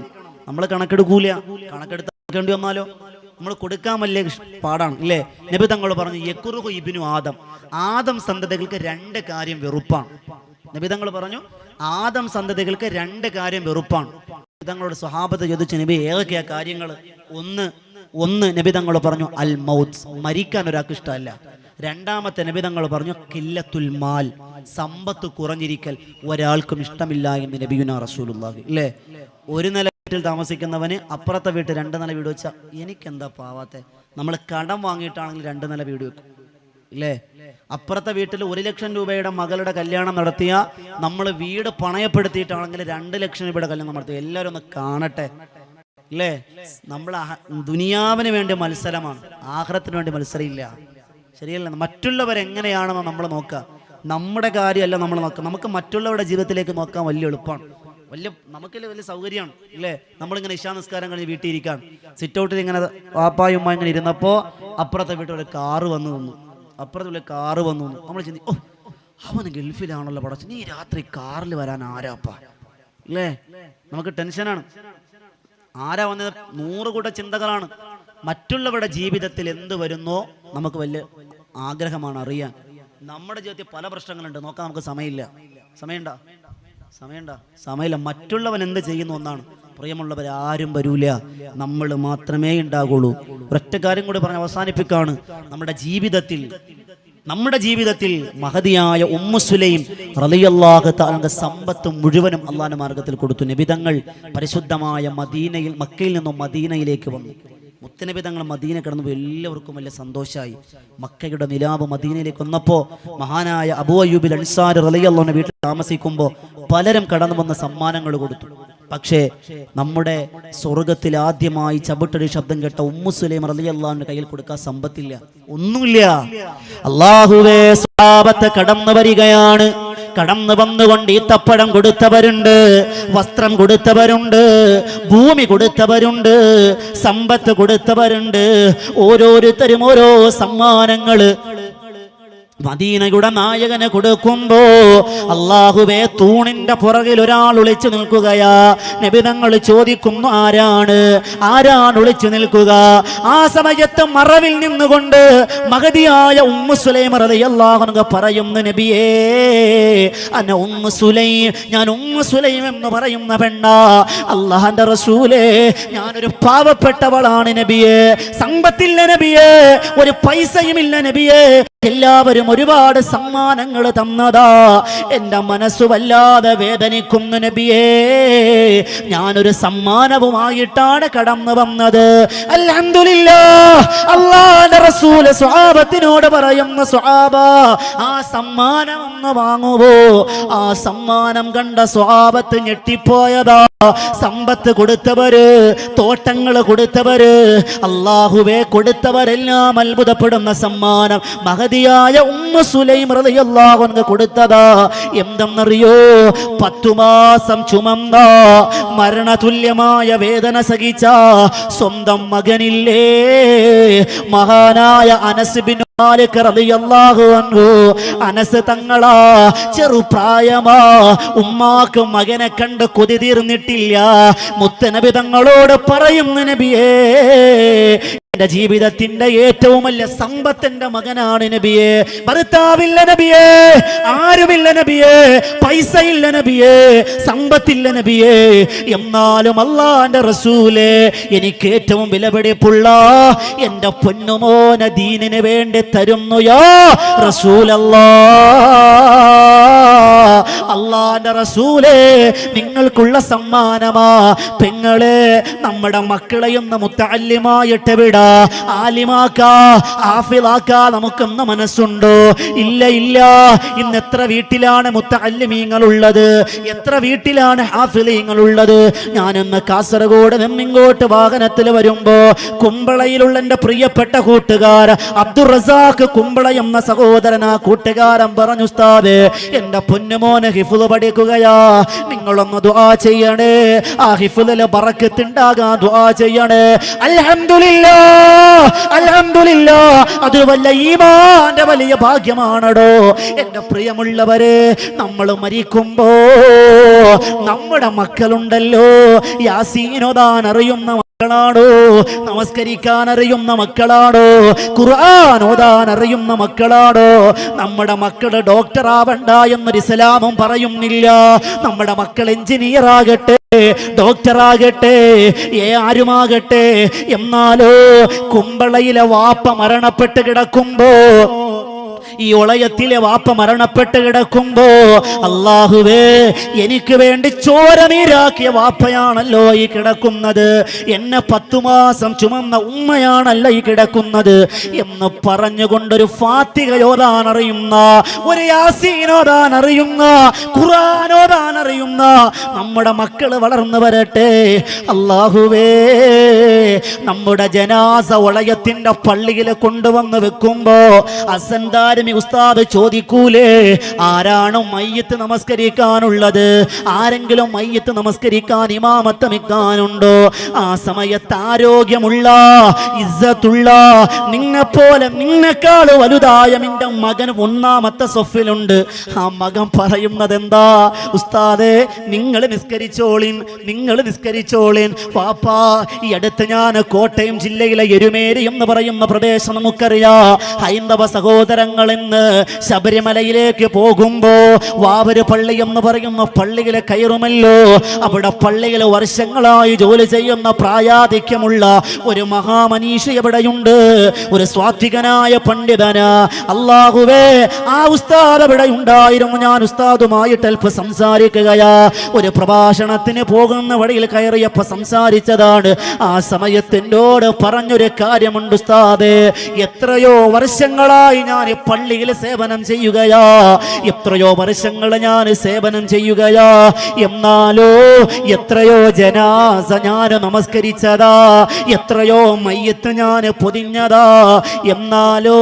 നമ്മൾ കണക്കെടുക്കൂല. കണക്കെടുത്തേണ്ടി വന്നാലോ നമ്മൾ കൊടുക്കാൻ വലിയ പാടാണ് ഇല്ലേ? നബി തങ്ങൾ പറഞ്ഞു യക്റുഹു ഇബ്നു ആദം, ആദം സന്തതികൾക്ക് 2 കാര്യം വെറുപ്പാണ്. നബി തങ്ങൾ പറഞ്ഞു ആദം സന്തതികൾക്ക് 2 കാര്യം വെറുപ്പാണ്. നബി തങ്ങളോട് സ്വഹാബത്ത് ചോദിച്ചു, നബി ഏതൊക്കെയാ കാര്യങ്ങൾ? ഒന്ന് നബി തങ്ങൾ പറഞ്ഞു അൽ മൗത്ത്, മരിക്കാൻ ഒരാൾക്ക് ഇഷ്ടമല്ല. രണ്ടാമത്തെ നബി തങ്ങൾ പറഞ്ഞു ഖില്ലത്തുൽ മാൽ, സമ്പത്ത് കുറഞ്ഞിരിക്കൽ ഒരാൾക്കും ഇഷ്ടമില്ല എന്ന് നബിയുനാ റസൂലുള്ളാഹി ഇല്ലേ? ഒരു നില വീട്ടിൽ താമസിക്കുന്നവന് അപ്പുറത്തെ വീട്ടിൽ 2 നില വീട് വെച്ചാൽ എനിക്കെന്താ പാവാത്തെ? നമ്മൾ കടം വാങ്ങിയിട്ടാണെങ്കിൽ 2 നില വീട് വെക്കും ഇല്ലേ? അപ്പുറത്തെ വീട്ടിൽ 1 ലക്ഷം രൂപയുടെ മകളുടെ കല്യാണം നടത്തിയ നമ്മൾ വീട് പണയപ്പെടുത്തിയിട്ടാണെങ്കിൽ 2 ലക്ഷം രൂപയുടെ കല്യാണം നടത്തുക. എല്ലാവരും ഒന്ന് കാണട്ടെ ഇല്ലേ? നമ്മൾ ദുനിയാവിന് വേണ്ടി മത്സരമാണ്, ആഖിറത്തിന് വേണ്ടി മത്സരം ഇല്ല. ശരിയല്ല? മറ്റുള്ളവരെങ്ങനെയാണെന്ന് നമ്മൾ നോക്കുക, നമ്മുടെ കാര്യമല്ല നമ്മൾ നോക്കുക. നമുക്ക് മറ്റുള്ളവരുടെ ജീവിതത്തിലേക്ക് നോക്കാൻ വലിയ എളുപ്പമാണ്, നമുക്കല്ലേ വലിയ സൗകര്യമാണ് ഇല്ലേ? നമ്മളിങ്ങനെ ഇശാ നിസ്കാരം കഴിഞ്ഞ് വീട്ടിൽ ഇരിക്കാൻ സിറ്റ് ഔട്ടിൽ ഇങ്ങനെ വാപ്പായും ഉമ്മ ഇങ്ങനെ ഇരുന്നപ്പോ അപ്പുറത്തെ വീട്ടിൽ ഒരു കാറ് വന്നു നിന്നു. നമ്മൾ ചിന്തിക്കും, ഓ അവന് ഗൾഫിലാണല്ലോ പടച്ചു, നീ രാത്രി കാറിൽ വരാൻ ആരാപ്പാ ഇല്ലേ? നമുക്ക് ടെൻഷനാണ്. ആരാ വന്നത്? 100 കൂട്ട ചിന്തകളാണ്. മറ്റുള്ളവരുടെ ജീവിതത്തിൽ എന്ത് വരുന്നോ നമുക്ക് വലിയ ആഗ്രഹമാണ് അറിയാൻ. നമ്മുടെ ജീവിതത്തിൽ പല പ്രശ്നങ്ങളുണ്ട്, നോക്കാൻ നമുക്ക് സമയമില്ല. സമയമില്ല. മറ്റുള്ളവൻ എന്ത് ചെയ്യുന്നു ഒന്നാണ്. പ്രിയമുള്ളവർ, ആരും വരൂല, നമ്മൾ മാത്രമേ ഉണ്ടാകുള്ളൂ. ഒരൊറ്റ കാര്യം കൂടി പറഞ്ഞ് അവസാനിപ്പിക്കാണ്. നമ്മുടെ ജീവിതത്തിൽ മഹദിയായ ഉമ്മു സുലൈം റളിയല്ലാഹു തആല സമ്പത്ത് മുഴുവനും അള്ളാഹുവിന്റെ മാർഗത്തിൽ കൊടുത്തു. നബി തങ്ങൾ പരിശുദ്ധമായ മക്കയിൽ നിന്നും മദീനയിലേക്ക് വന്നു. മുത്തനബി തങ്ങൾ മദീന കിടന്നപ്പോൾ എല്ലാവർക്കും വലിയ സന്തോഷമായി. മക്കയുടെ നിലാവ് മദീനയിലേക്ക് വന്നപ്പോൾ മഹാനായ അബൂ അയ്യൂബിൽ അൻസാരി റളിയല്ലാഹു അൻഹു വീട്ടിൽ താമസിക്കുമ്പോൾ പലരും കടന്നു വന്ന സമ്മാനങ്ങൾ കൊടുത്തു. പക്ഷേ നമ്മുടെ സ്വർഗത്തിൽ ആദ്യമായി ചവിട്ടടി ശബ്ദം കേട്ട ഉമ്മു സുലൈം റളിയല്ലാഹു അൻഹ കയ്യിൽ കൊടുക്കാൻ സമ്പത്തില്ല, ഒന്നുമില്ല. അല്ലാഹുവേ, സ്വഹാബത്ത് കടന്നു വരികയാണ്. കടന്നു വന്നുകൊണ്ട് ഈത്തപ്പഴം കൊടുത്തവരുണ്ട്, വസ്ത്രം കൊടുത്തവരുണ്ട്, ഭൂമി കൊടുത്തവരുണ്ട്, സമ്പത്ത് കൊടുത്തവരുണ്ട്. ഓരോരുത്തരും ഓരോ സമ്മാനങ്ങള് മദീനയുടെ നായകന് കൊടുക്കുമ്പോ അല്ലാഹുവേ, തൂണിന്റെ പുറകിൽ ഒരാൾ ഒളിച്ചു നിൽക്കുകയാ. നബി തങ്ങൾ ചോദിക്കുന്നു, ആരാണ് ഒളിച്ചു നിൽക്കുക? ആ സമയത്ത് മറവിൽ നിന്നുകൊണ്ട് മഹദിയായ ഉമ്മു സുലൈം റളിയല്ലാഹു അൻഹ പറയുന്നു, നബിയേ, അന ഉമ്മു സുലൈം, ഞാൻ ഉമ്മു സുലൈം എന്ന് പറയുന്ന പെണ്ണാ. അല്ലാഹുവിന്റെ റസൂലേ, ഞാനൊരു പാവപ്പെട്ടവളാണ് നബിയേ, സമ്പത്തില്ല നബിയേ, ഒരു പൈസയുമില്ല നബിയേ, എല്ലാവരും ഒരുപാട് സമ്മാനങ്ങൾ തന്നതാ. എന്റെ മനസ്സ് വല്ലാതെ വേദനിക്കുന്നു നബിയേ, ഞാനൊരു സമ്മാനവുമായിട്ടാണ് കടന്നു വന്നത്. അൽഹംദുലില്ലാഹ്, അല്ലാഹുവിന്റെ റസൂൽ സ്വഹാബത്തിനോട് പറയുന്ന, സ്വഹാബ, ആ സമ്മാനം ഒന്ന് വാങ്ങുവോ? ആ സമ്മാനം കണ്ട സ്വഹാബത്ത് ഞെട്ടിപ്പോയതാ. സമ്പത്ത് കൊടുത്തവര്, തോട്ടങ്ങൾ കൊടുത്തവര്, അല്ലാഹുവേ, കൊടുത്തവരെല്ലാം അത്ഭുതപ്പെടുന്ന സമ്മാനം മഹദിയായ ഉമ്മു സുലൈം റളിയല്ലാഹു അൻഹ കൊടുത്തതാ. എന്തെന്നറിയോ? 10 മാസം ചുമന്ന, മരണതുല്യമായ വേദന സഹിച്ച സ്വന്തം മകനില്ലേ, മഹാനായ അനസ് ബിൻ മാലിക് റളിയല്ലാഹു അൻഹു, അനസ് തങ്ങളാ ചെറുപ്രായമാ, ഉമ്മാക്ക് മകനെ കണ്ട് കൊതി തീർന്നിട്ടില്ല. മുത്തനബി തങ്ങളോട് പറയുന്നു, നബിയേ, എന്റെ ജീവിതത്തിന്റെ ഏറ്റവും വലിയ സമ്പത്ത് എന്റെ മകനാണ് നബിയേ. ഭർത്താവില്ല നബിയേ, ആരുമില്ല നബിയേ, പൈസയില്ല നബിയേ, സമ്പത്തില്ല നബിയേ. എന്നാലും അല്ലാഹുവിന്റെ റസൂലേ, എനിക്ക് ഏറ്റവും വിലപിടിപ്പുള്ള എന്റെ പൊന്നുമോന ദീനിന് വേണ്ടി തരുന്നു യാ റസൂലല്ലാഹ്. അല്ലാഹുവിന്റെ റസൂലേ, നിങ്ങൾക്കുള്ള സമ്മാനമാ. പെങ്ങളെ, നമ്മുടെ മക്കളെയൊന്ന് മുത്തഅല്ലിമായിട്ട് വിടാ, ആലിമാക്കാ, ഹാഫിളാക്കാ നമുക്കൊന്ന് മനസ്സുണ്ടോ? ഇല്ല. ഇന്ന് എത്ര വീട്ടിലാണ് മുത്തഅല്ലിമീങ്ങൾ ഉള്ളത്? എത്ര വീട്ടിലാണ് ഹാഫിളീങ്ങൾ ഉള്ളത്? ഞാനൊന്ന് കാസർഗോഡ് നിന്നിങ്ങോട്ട് വാഹനത്തിൽ വരുമ്പോ കുമ്പളയിലുള്ള എന്റെ പ്രിയപ്പെട്ട കൂട്ടുകാർ അബ്ദുർ റസാഖ് കുമ്പള എന്ന സഹോദരൻ, ആ കൂട്ടുകാരൻ പറഞ്ഞു, ഉസ്താദേ, എന്റെ പൊന്നുമോന് ഹിഫ്ള് പഠിക്കുകയാ, നിങ്ങളൊന്ന് ദുആ ചെയ്യണേ, ആ ഹിഫ്ളില് ബറക്കത്തുണ്ടാകാൻ ദുആ ചെയ്യണേ. അൽഹംദുലില്ലാഹ്, അൽഹംദുലില്ലാഹ്, അത് വലിയ ഈമാന്റെ വലിയ ഭാഗ്യമാണടോ. എന്റെ പ്രിയമുള്ളവരെ, നമ്മൾ മരിക്കുമ്പോ നമ്മുടെ മക്കളുണ്ടല്ലോ, യാസീനോദാൻ അറിയുന്ന മക്കളാണോ, നമസ്കരിക്കാൻ അറിയുന്ന മക്കളാണോ, ഖുർആൻ ഓതാൻ അറിയുന്ന മക്കളാണോ? നമ്മുടെ മക്കള് ഡോക്ടർ ആവണ്ട എന്നൊരു ഇസ്ലാമും പറയുന്നില്ല. നമ്മുടെ മക്കൾ എഞ്ചിനീയർ ആകട്ടെ, ഡോക്ടറാകട്ടെ, ആരുമാകട്ടെ. എന്നാലോ കുമ്പളയിലെ വാപ്പ മരണപ്പെട്ട് കിടക്കുമ്പോ, ഈ ഒളയത്തിലെ വാപ്പ മരണപ്പെട്ട് കിടക്കുമ്പോ, അല്ലാഹുവേ, എനിക്ക് വേണ്ടി ചോര നീരാക്കിയ വാപ്പയാണല്ലോ ഈ കിടക്കുന്നത്, എന്നെ 10 മാസം ചുമന്ന ഉമ്മയാണല്ലോ ഈ കിടക്കുന്നത് എന്ന് പറഞ്ഞുകൊണ്ടൊരു ഫാത്തിഹ ഓതാൻ അറിയുന്ന, ഒരു യാസീൻ ഓതാൻ അറിയുന്ന, ഖുർആൻ ഓതാൻ അറിയുന്ന നമ്മുടെ മക്കള് വളർന്നു വരട്ടെ. അല്ലാഹുവേ, നമ്മുടെ ജനാസ ഒളയത്തിന്റെ പള്ളിയിൽ കൊണ്ടുവന്ന് വെക്കുമ്പോ അസന്താരി ഉസ്താദ് ചോദിക്കൂലേ, ആരാണ് മയ്യത്ത് നമസ്കരിക്കാനുള്ളത്? ആരെങ്കിലും മയ്യത്ത് നമസ്കരിക്കാൻ ഇമാമത്ത് നിൽക്കാനുണ്ടോ? ആ സമയത്ത് ആരോഗ്യമുള്ള, ഇസ്സത്തുള്ള, നിന്നെപ്പോലെ നിന്നെക്കാൾ വലുതായ നിന്റെ മകൻ 1-ാമത്തെ സൊഫിലുണ്ട്. ആ മകൻ പറയുന്നത് എന്താ? ഉസ്താദേ, നിങ്ങൾ നിസ്കരിച്ചോളിൻ. പാപ്പാ, ഈ അടുത്ത് ഞാൻ കോട്ടയം ജില്ലയിലെ എരുമേലി എന്ന് പറയുന്ന പ്രദേശം നമുക്കറിയാം. ഹൈന്ദവ സഹോദരങ്ങൾ നിന്ന് ശബരിമലയിലേക്ക് പോകുമ്പോ വാവര് പള്ളി എന്ന് പറയുന്ന പള്ളിയിൽ കയറുമല്ലോ. അവിടെ പള്ളിയിൽ വർഷങ്ങളായി ജോലി ചെയ്യുന്ന പ്രായാധിക്യമുള്ള ഒരു മഹാമനീഷി എവിടെയുണ്ട്, ഒരു സ്വാത്വികനായ പണ്ഡിതന്. അല്ലാഹുവേ, ആ ഉസ്താദ് അവിടെ ഉണ്ടായിരുന്നു. ഞാൻ ഉസ്താദുമായിട്ട് അല്പം സംസാരിക്കുകയാ. ഒരു പ്രഭാഷണത്തിന് പോകുന്ന വഴിയിൽ കയറിയപ്പോ സംസാരിച്ചതാണ്. ആ സമയത്ത് എന്നോട് പറഞ്ഞൊരു കാര്യമുണ്ട്, ഉസ്താദേ, എത്രയോ വർഷങ്ങളായി ഞാൻ പള്ളിയിൽ സേവനം ചെയ്യുകയാ, എത്രയോ വർഷങ്ങൾ ഞാൻ സേവനം ചെയ്യുകയാ, എന്നാലോ എത്രയോ ജനാസ ഞാൻ നമസ്കരിച്ചതാ, എത്രയോ മയ്യത്ത് ഞാൻ പൊതിഞ്ഞതാ, എന്നാലോ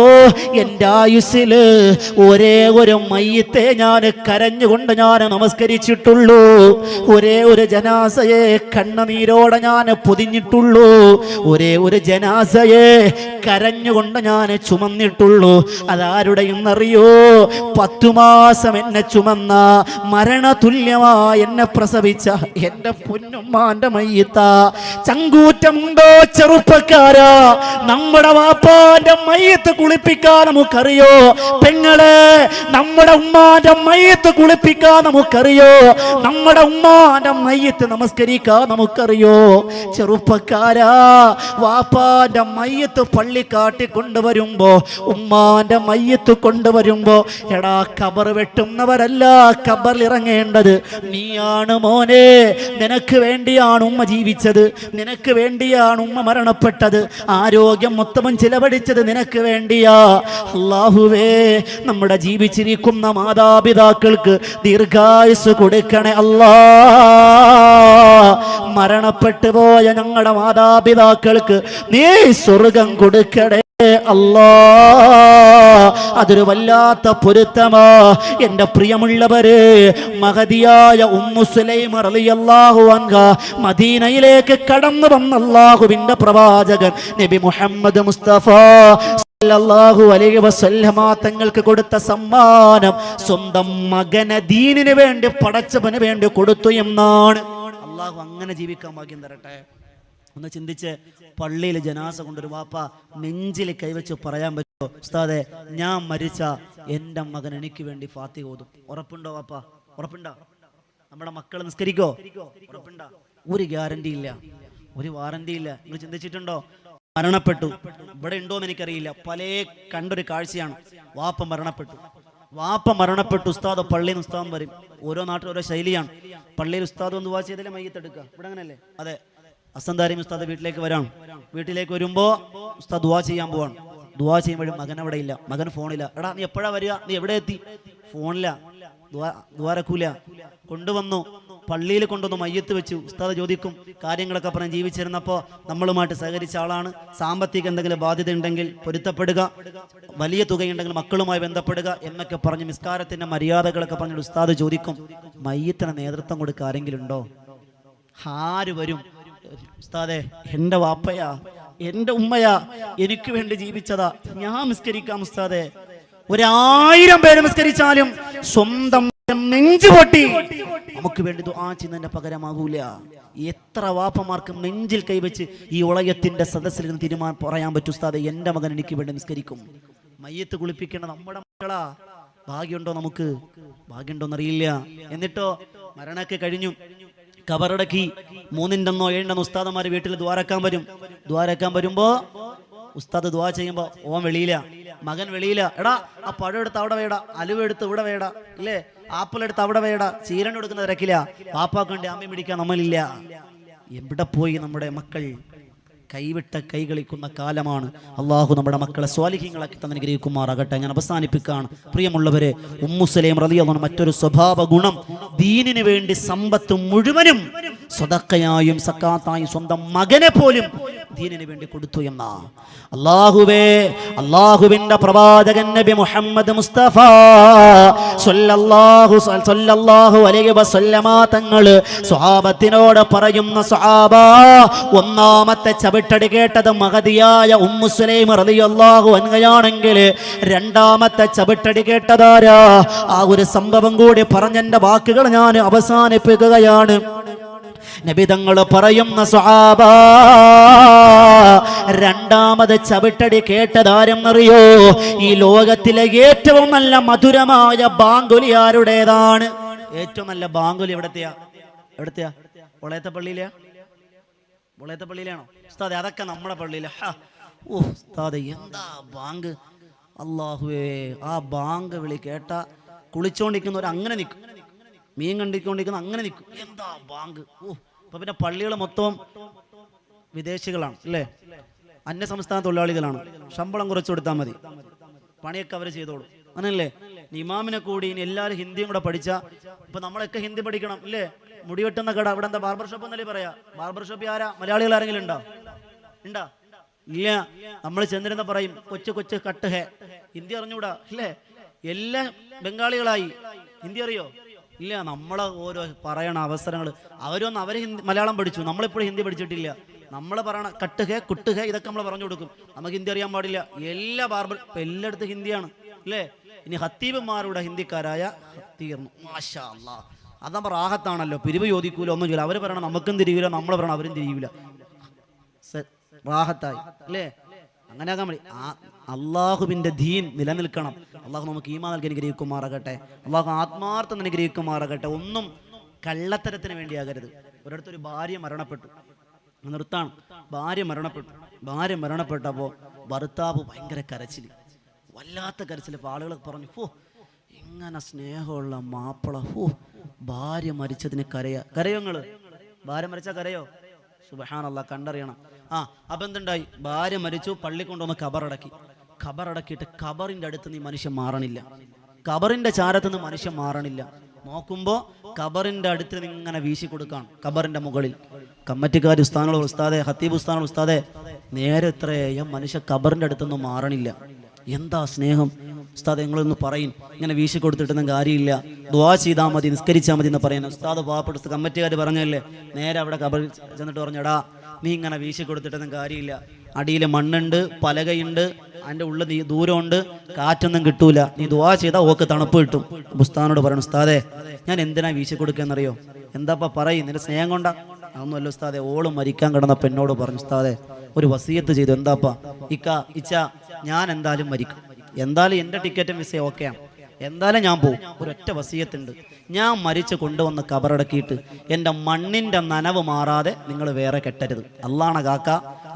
എൻ്റെ ആയുസ്സില് ഒരേ ഒരു മയ്യത്തെ ഞാൻ കരഞ്ഞുകൊണ്ട് ഞാൻ നമസ്കരിച്ചിട്ടുള്ളൂ. ഒരേ ഒരു ജനാസയെ കണ്ണുനീരോടെ ഞാൻ പൊതിഞ്ഞിട്ടുള്ളൂ. ഒരേ ഒരു ജനാസയെ കരഞ്ഞുകൊണ്ട് ഞാൻ ചുമന്നിട്ടുള്ളൂ. അതാരുടെയെന്നറിയോ? 10 മാസം എന്നെ ചുമന്ന, മരണതുല്യമായി എന്നെ പ്രസവിച്ച എന്റെ പൊന്നുമ്മാന്റെ മയ്യത്ത. ചങ്കൂറ്റമുണ്ടോ ചെറുപ്പക്കാരാ? നമ്മുടെ വാപ്പാന്റെ മയ്യത്ത് കുളിപ്പിക്കാൻ നമുക്കറിയോ? പെങ്ങളെ, നമ്മുടെ ഉമ്മാന്റെ മയ്യത്ത് കുളിപ്പിക്കാൻ നമുക്കറിയോ? നമ്മുടെ ഉമ്മാന്റെ മയ്യത്ത് നമസ്കരിക്കാൻ നമുക്കറിയോ? ചെറുപ്പക്കാരാ, വാപ്പാന്റെ മയ്യത്ത് പള്ളിക്കാട്ടി കൊണ്ടുവരുമ്പോ, ഉമ്മാന്റെ മയ്യത്ത് കൊണ്ടുവരുമ്പോ, എടാ, ഖബർ വെട്ടുന്നവരല്ല ഖബറിൽ ഇറങ്ങേണ്ടത് നീയാണ് മോനെ. നിനക്ക് വേണ്ടിയാണ് ഉമ്മ ജീവിച്ചത്, നിനക്ക് വേണ്ടിയാണ് ഉമ്മ മരണപ്പെട്ടത്, ആരോഗ്യം മൊത്തം ചിലവഴിച്ചത് നിനക്ക് വേണ്ടിയാ. അല്ലാഹുവേ, നമ്മുടെ ജീവിച്ചിരിക്കുന്ന മാതാപിതാക്കൾക്ക് ദീർഘായുസ് കൊടുക്കണേ അല്ലാ. മരണപ്പെട്ടു പോയ ഞങ്ങളുടെ മാതാപിതാക്കൾക്ക് നീ സ്വർഗം കൊടുക്കണേ അല്ലാ. അതൊരു വല്ലാത്ത പൊരുത്തമാ. എൻ്റെ പ്രിയമുള്ളവര്, മഹദിയായ ഉമ്മു സുലൈമ റളിയല്ലാഹു അൻഹ മദീനയിലേക്ക് കടന്നു വന്ന അല്ലാഹുവിൻ്റെ പ്രവാചകൻ നബി മുഹമ്മദ് മുസ്തഫ സല്ലല്ലാഹു അലൈഹി വസല്ലമ തങ്ങൾക്ക് കൊടുത്ത സമ്മാനം സ്വന്തം മകനെ ദീനിന് വേണ്ടി, പടച്ചവന് വേണ്ടി കൊടുത്തു എന്നാണ്. അല്ലാഹു അങ്ങനെ ജീവിക്കാൻ ഭാഗ്യം തരട്ടെ. ഒന്ന് ചിന്തിച്ച്, പള്ളിയിൽ ജനാസ കൊണ്ടൊരു വാപ്പ നെഞ്ചിൽ കൈവച്ച് പറയാൻ പറ്റുമോ, ഉസ്താദെ, ഞാൻ മരിച്ച എൻ്റെ മകൻ എനിക്ക് വേണ്ടി ഫാത്തിഹ ഓതും? ഉറപ്പുണ്ടോ വാപ്പ? ഉറപ്പുണ്ടോ? നമ്മുടെ മക്കൾ നിസ്കരിക്കോ? ഉറപ്പുണ്ടോ? ഒരു ഗ്യാരണ്ടി ഇല്ല, ഒരു വാറന്റി ഇല്ല. നിങ്ങൾ ചിന്തിച്ചിട്ടുണ്ടോ? മരണപ്പെട്ടു, ഇവിടെ ഉണ്ടോന്ന് എനിക്കറിയില്ല, കണ്ടൊരു കാഴ്ചയാണ്. വാപ്പ മരണപ്പെട്ടു, ഉസ്താദ് പള്ളിയിൽ നിന്ന് ഉസ്താദ് വരും. ഓരോ നാട്ടിൽ ഓരോ ശൈലിയാണ്. പള്ളിയിൽ ഉസ്താദ് ഒന്ന് ദുആ ചെയ്തല്ലേ മയ്യത്തെടുക്കുക, ഇവിടെ അങ്ങനല്ലേ? അതെ. അസന്താരി ഉസ്താദ് വീട്ടിലേക്ക് വരാണ്. വീട്ടിലേക്ക് വരുമ്പോ ഉസ്താദ് ദുആ ചെയ്യാൻ പോവാണ്. ദുആ ചെയ്യുമ്പോഴും മകൻ അവിടെ ഇല്ല, മകൻ ഫോണില്ല. എടാ, നീ എപ്പോഴാ വരിക? നീ എവിടെ എത്തി? ഫോണില്ല, ദ്വാരക്കൂല. കൊണ്ടുവന്നു, പള്ളിയിൽ കൊണ്ടുവന്നു, മയ്യത്ത് വെച്ചു. ഉസ്താദ് ചോദിക്കും, കാര്യങ്ങളൊക്കെ പറഞ്ഞ് ജീവിച്ചിരുന്നപ്പോൾ നമ്മളുമായിട്ട് സഹകരിച്ച ആളാണ്, സാമ്പത്തിക എന്തെങ്കിലും ബാധ്യത ഉണ്ടെങ്കിൽ പൊരുത്തപ്പെടുക, വലിയ തുകയുണ്ടെങ്കിൽ മക്കളുമായി ബന്ധപ്പെടുക എന്നൊക്കെ പറഞ്ഞ് നിസ്കാരത്തിന്റെ മര്യാദകളൊക്കെ പറഞ്ഞിട്ട് ഉസ്താദ് ചോദിക്കും, മയ്യത്തിന് നേതൃത്വം കൊടുക്കുക ആരെങ്കിലും ഉണ്ടോ? ആര് വരും? ഉസ്താദെ, എൻ്റെ വാപ്പയാ, എൻ്റെ ഉമ്മയാ, എനിക്ക് വേണ്ടി ജീവിച്ചതാ, ഞാൻ നിസ്കരിക്കാം ഉസ്താദെ. 1000 പേര് നിസ്കരിച്ചാലും സ്വന്തം നെഞ്ചു പൊട്ടി നമുക്ക് വേണ്ടി ദുആ ചെയ്യുന്നതിന്റെ പകരമാകൂല. എത്ര വാപ്പമാർക്കും നെഞ്ചിൽ കൈവച്ച് ഈ ഉളയത്തിന്റെ സദസ്സിൽ നിന്ന് തീരുമാനം പറയാൻ പറ്റും, ഉസ്താദെ, എൻ്റെ മകൻ എനിക്ക് വേണ്ടി നിസ്കരിക്കും. മയ്യത്ത് കുളിപ്പിക്കേണ്ട നമ്മുടെ മക്കളാ. ഭാഗ്യമുണ്ടോ? നമുക്ക് ഭാഗ്യമുണ്ടോന്നറിയില്ല. എന്നിട്ടോ മരണമൊക്കെ കഴിഞ്ഞു, കബറടക്കി 3-ോ 7-ോ ഉസ്താദന്മാർ വീട്ടിൽ ദ്വാരക്കാൻ വരും. ദ്വാരക്കാൻ വരുമ്പോ ഉസ്താദ് ദ്വാ ചെയ്യുമ്പോ ഓൻ വെളിയില, മകൻ വെളിയില. എടാ, ആ പഴം എടുത്ത് അവിടെ വേടാ, അലുവ എടുത്ത് ഇവിടെ വേടാ, ഇല്ലേ, ആപ്പിൾ എടുത്ത് അവിടെ വേടാ, ചീരൻ എടുക്കുന്ന തിരക്കില്ല. പാപ്പാക്കണ്ടി അമ്മയും പിടിക്കാൻ നമ്മളില്ല. എവിടെ പോയി നമ്മുടെ മക്കൾ? കൈവിട്ട കൈകളിക്കുന്ന കാലമാണ്. അള്ളാഹു നമ്മുടെ മക്കളെ സ്വാലിഹീങ്ങളാക്കി തന്നെ അനുഗ്രഹിക്കുമാറാകട്ടെ. ഞാൻ അവസാനിപ്പിക്കുകയാണ്. പ്രിയമുള്ളവരെ, ഉമ്മു സുലൈം റളിയല്ലാഹു അൻഹ മറ്റൊരു സ്വഭാവ ഗുണം, ദീനിന് വേണ്ടി സമ്പത്ത് മുഴുവനും സദഖയായും സക്കാത്തായും സ്വന്തം മകനെ പോലും ദീനിന് വേണ്ടി കൊടുത്തു എന്ന അല്ലാഹുവിന്റെ പ്രവാചകൻ നബി മുഹമ്മദ് മുസ്തഫ സല്ലല്ലാഹു അലൈഹി വസല്ലമ തങ്ങൾ സ്വഹാബത്തിനോട് പറയുന്ന, സ്വഹാബ, ഒന്നാമത്തെ ചവിട്ടടി കേട്ടത് മഹദിയായ ഉമ്മു സുലൈം റളിയല്ലാഹു അൻഹയാണെങ്കിൽ രണ്ടാമത്തെ ചവിട്ടടി കേട്ടതാരാ? ആ ഒരു സംഭവം കൂടി പറഞ്ഞെന്റെ വാക്കുകൾ ഞാൻ അവസാനിപ്പിക്കുകയാണ്. നബി തങ്ങൾ പറയുന്ന സ്വഹാബ, രണ്ടാമത് ചവിട്ടടി കേട്ടതാരെന്നറിയോ? ഈ ലോകത്തിലെ ഏറ്റവും നല്ല മധുരമായ ബാങ്കുലി ആരുടേതാണ്? ഏറ്റവും നല്ല ബാങ്കുലി എവിടത്തെയാ? ഒളയത്തെ പള്ളിയിലാണോ ഉസ്താദെ? അതൊക്കെ നമ്മുടെ പള്ളിയില. ഉസ്താദെ എന്താ ബാങ്ക്! അല്ലാഹുവേ, ആ ബാങ്ക് വിളി കേട്ട കുളിച്ചോണ്ടിരിക്കുന്നവർ അങ്ങനെ നിൽക്കും, മീൻ കണ്ടിക്കൊണ്ടിരിക്കുന്ന അങ്ങനെ നിൽക്കും. എന്താ ബാങ്ക്! ഇപ്പൊ പിന്നെ പള്ളികൾ മൊത്തം വിദേശികളാണ് അല്ലേ, അന്യ സംസ്ഥാന തൊഴിലാളികളാണ്. ശമ്പളം കുറച്ച് കൊടുത്താൽ മതി, പണിയൊക്കെ അവർ ചെയ്തോളും, അങ്ങനല്ലേ? ഇമാമിനെ കൂടി ഇനി എല്ലാവരും ഹിന്ദിയും കൂടെ പഠിച്ചാൽ, ഇപ്പൊ നമ്മളൊക്കെ ഹിന്ദി പഠിക്കണം അല്ലേ? മുടിവെട്ടുന്ന കട, അവിടെ എന്താ ബാർബർ ഷോപ്പ് എന്നല്ലേ പറയാ? ബാർബർ ഷോപ്പ് ആരാ? മലയാളികൾ ആരെങ്കിലും ഉണ്ടോ? ഇല്ല. നമ്മൾ ചെന്നിരുന്ന പറയും കൊച്ചു കട്ട് ഹേ. ഹിന്ദി അറിഞ്ഞൂടാ അല്ലേ? എല്ലാം ബംഗാളികളായി. ഹിന്ദി അറിയോ? ഇല്ല. നമ്മളെ ഓരോ പറയണ അവസരങ്ങൾ, അവര് മലയാളം പഠിച്ചു, നമ്മളിപ്പോഴും ഹിന്ദി പഠിച്ചിട്ടില്ല. നമ്മൾ പറയണ കട്ട് ഹേ, കുട്ട് ഹേ, ഇതൊക്കെ നമ്മൾ പറഞ്ഞു കൊടുക്കും. നമുക്ക് ഹിന്ദി അറിയാൻ പാടില്ല. എല്ലാ ബാർബർ ഇപ്പൊ എല്ലായിടത്തും ഹിന്ദിയാണ് അല്ലേ? ഇനി ഹത്തീബന്മാരുടെ ഹിന്ദിക്കാരായ തീർന്നു. മാഷാ അല്ലാ, അതാ റാഹത്താണല്ലോ. പിരിവ് ചോദിക്കൂല, ഒന്നും ചെയ്യില്ല. അവർ പറയണം നമുക്കും തിരിയൂല, നമ്മൾ പറയണം അവരും തിരിയൂല. റാഹത്തായി അല്ലേ? അങ്ങനെ ആകാൻ മതി. അള്ളാഹുവിന്റെ ദീൻ നിലനിൽക്കണം. അള്ളാഹു നമുക്ക് ഈമാൻ നൽകി അനുഗ്രഹിക്കുമാറാകട്ടെ. അള്ളാഹു ആത്മാർത്ഥം അനുഗ്രഹിക്കുമാറാകട്ടെ. ഒന്നും കള്ളത്തരത്തിന് വേണ്ടിയാകരുത്. ഒരിടത്തൊരു ഭാര്യ മരണപ്പെട്ടു, നിർത്താണ്. ഭാര്യ മരണപ്പെട്ടപ്പോൾ ഭർത്താവ് ഭയങ്കര കരച്ചിൽ, വല്ലാത്ത കരച്ചിൽ. അപ്പോൾ ആളുകൾ പറഞ്ഞു, ഇങ്ങനെ സ്നേഹമുള്ള മാപ്പിള, ഭാര്യ മരിച്ചതിന് കരയോ നിങ്ങൾ? ഭാര്യ മരിച്ചാൽ കരയോ? സുബ്ഹാനല്ലാഹ്, കണ്ടറിയണം. അപ്പം എന്തുണ്ടായി? ഭാര്യ മരിച്ചു, പള്ളി കൊണ്ടുവന്ന് ഖബറടക്കിയിട്ട് ഖബറിന്റെ അടുത്ത് നിന്ന് മനുഷ്യൻ മാറണില്ല, ഖബറിന്റെ ചാരത്ത് നിന്ന് മനുഷ്യൻ മാറണില്ല. നോക്കുമ്പോ ഖബറിന്റെ അടുത്ത് നിന്ന് ഇങ്ങനെ വീശി കൊടുക്കാണ്, ഖബറിന്റെ മുകളിൽ. കമ്മറ്റിക്കാർ ഉസ്താദെ, ഹത്തീബ് ഉസ്താദെ, നേരെ ഇത്രയും മനുഷ്യ ഖബറിന്റെ അടുത്തൊന്നും മാറണില്ല. എന്താ സ്നേഹം ഉസ്താദ്, നിങ്ങളൊന്ന് പറയും. ഇങ്ങനെ വീശി കൊടുത്തിട്ടൊന്നും കാര്യമില്ല, ദുആ ചെയ്താൽ മതി, നിസ്കരിച്ചാൽ മതി എന്ന് പറയാൻ ഉസ്താദ് പാവപ്പെട്ട കമ്മിറ്റിക്കാർ പറഞ്ഞല്ലേ. നേരെ അവിടെ ഖബറിൽ ചെന്നിട്ട് പറഞ്ഞടാ, നീ ഇങ്ങനെ വീശി കൊടുത്തിട്ടൊന്നും കാര്യമില്ല. അടിയിൽ മണ്ണുണ്ട്, പലകയുണ്ട്, അതിൻ്റെ ഉള്ളിൽ ദൂരമുണ്ട്, കാറ്റൊന്നും കിട്ടൂല. നീ ദുആ ചെയ്താൽ ഓക്ക് തണുപ്പ് കിട്ടും. ഉസ്താദിനോട് പറയണം, ഉസ്താദെ ഞാൻ എന്തിനാ വീശി കൊടുക്കുകയെന്നറിയോ? എന്താപ്പാ പറയും, നിന്റെ സ്നേഹം കൊണ്ടാ? അതൊന്നുമല്ല ഉസ്താദെ, ഓളും മരിക്കാൻ കിടന്നപ്പോൾ എന്നോട് പറഞ്ഞു, ഉസ്താദെ ഒരു വസിയത്ത് ചെയ്തു. എന്താപ്പാ? ഇച്ച ഞാൻ എന്തായാലും മരിക്കും, എന്തായാലും എൻ്റെ ടിക്കറ്റും വിസ ഓക്കെയാണ്, എന്തായാലും ഞാൻ പോവും. ഒരൊറ്റ വസിയത്തുണ്ട്, ഞാൻ മരിച്ച് കൊണ്ടുവന്ന് കബറടക്കിയിട്ട് എൻ്റെ മണ്ണിൻ്റെ നനവ് മാറാതെ നിങ്ങൾ വേറെ കെട്ടരുത്. അള്ളാണ കാക്ക,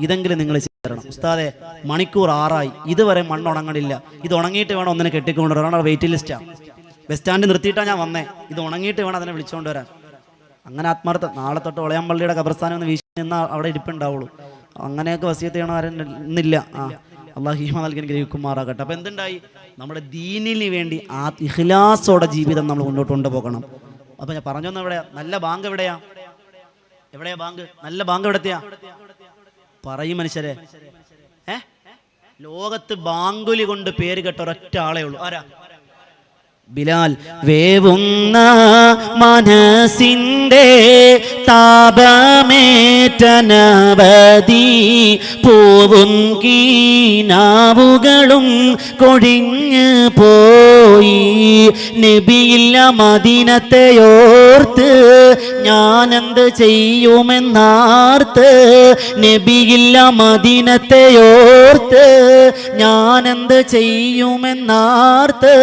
ഇതെങ്കിലും നിങ്ങൾ ചെയ്യണം. ഉസ്താദെ മണിക്കൂർ 6 ഇതുവരെ മണ്ണ് ഉണങ്ങണില്ല, ഇത് ഉണങ്ങിയിട്ട് വേണം ഒന്നിനെ കെട്ടിക്കൊണ്ടുവരാൻ. വെയിറ്റ് ലിസ്റ്റാണ്, ബസ് സ്റ്റാൻഡ് നിർത്തിയിട്ടാണ് ഞാൻ വന്നേ, ഇത് ഉണങ്ങിയിട്ട് വേണം അതിനെ വിളിച്ചുകൊണ്ട് വരാൻ. അങ്ങനെ ആത്മാർത്ഥം. നാളെ തൊട്ട് ഒളയാമ്പള്ളിയുടെ ഖബർസ്ഥാനം ഒന്ന് വീശി നിന്നാൽ അവിടെ ഇരിപ്പുണ്ടാവുള്ളൂ. അങ്ങനെയൊക്കെ വസിയത്ത് ചെയ്യണം ആരും ഇന്നില്ല. അള്ളാഹു ഈമാൻ നൽകി അനുഗ്രഹിക്കുമാറാകട്ടെ. അപ്പം എന്തുണ്ടായി? നമ്മുടെ ദീനിന് വേണ്ടി ഇഖ്ലാസോടെ ജീവിതം നമ്മൾ മുന്നോട്ട് കൊണ്ടുപോകണം. അപ്പം ഞാൻ പറഞ്ഞൊന്നും എവിടെയാ? നല്ല ബാങ്ക് എവിടെയാ ബാങ്ക്? നല്ല ബാങ്ക് എവിടത്തെയാ? പറയും മനുഷ്യരെ. ലോകത്ത് ബാങ്കുലി കൊണ്ട് പേര് കേട്ട ഒരൊറ്റ ആളേ ഉള്ളൂ. ആരാ? ബിലാൽ. വേവുന്ന മനസ്സിൻ്റെ താപമേറ്റനവധി പൂവും കീനാവുകളും കൊഴിഞ്ഞു പോയി. നബിയില്ല മദീനത്തെയോർത്ത് ഞാനെന്ത് ചെയ്യുമെന്നാർത്ത്. നബിയില്ല മദീനത്തെയോർത്ത് ഞാനെന്ത് ചെയ്യുമെന്നാർത്ത്.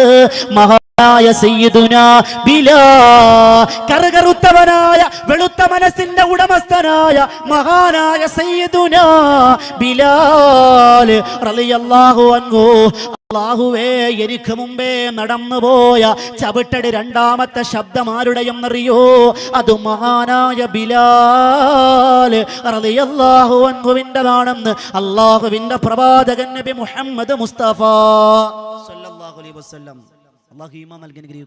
സയ്യിദുനാ ബിലാൽ, കറുകറുത്തവനായ വെളുത്ത മനസ്സിന്റെ ഉടമസ്ഥനായ മഹാനായ സയ്യിദുനാ ബിലാൽ റളിയല്ലാഹു അൻഹു. അല്ലാഹുവേ, എനിക്ക് മുമ്പേ നടന്നുപോയ ചവിട്ടടി രണ്ടാമത്തെ ശബ്ദം ആരുടെയും അറിയോ? അത് മഹാനായ ബിലാൽ റളിയല്ലാഹു അൻഹുവിൻ്റെതാണെന്ന് അല്ലാഹുവിൻ്റെ പ്രവാചകൻ നബി മുഹമ്മദ് മുസ്തഫ സല്ലല്ലാഹു അലൈഹി വസല്ലം. അല്ലാഹു ഈമാൻ നൽകി അനുഗ്രഹിക്കട്ടെ.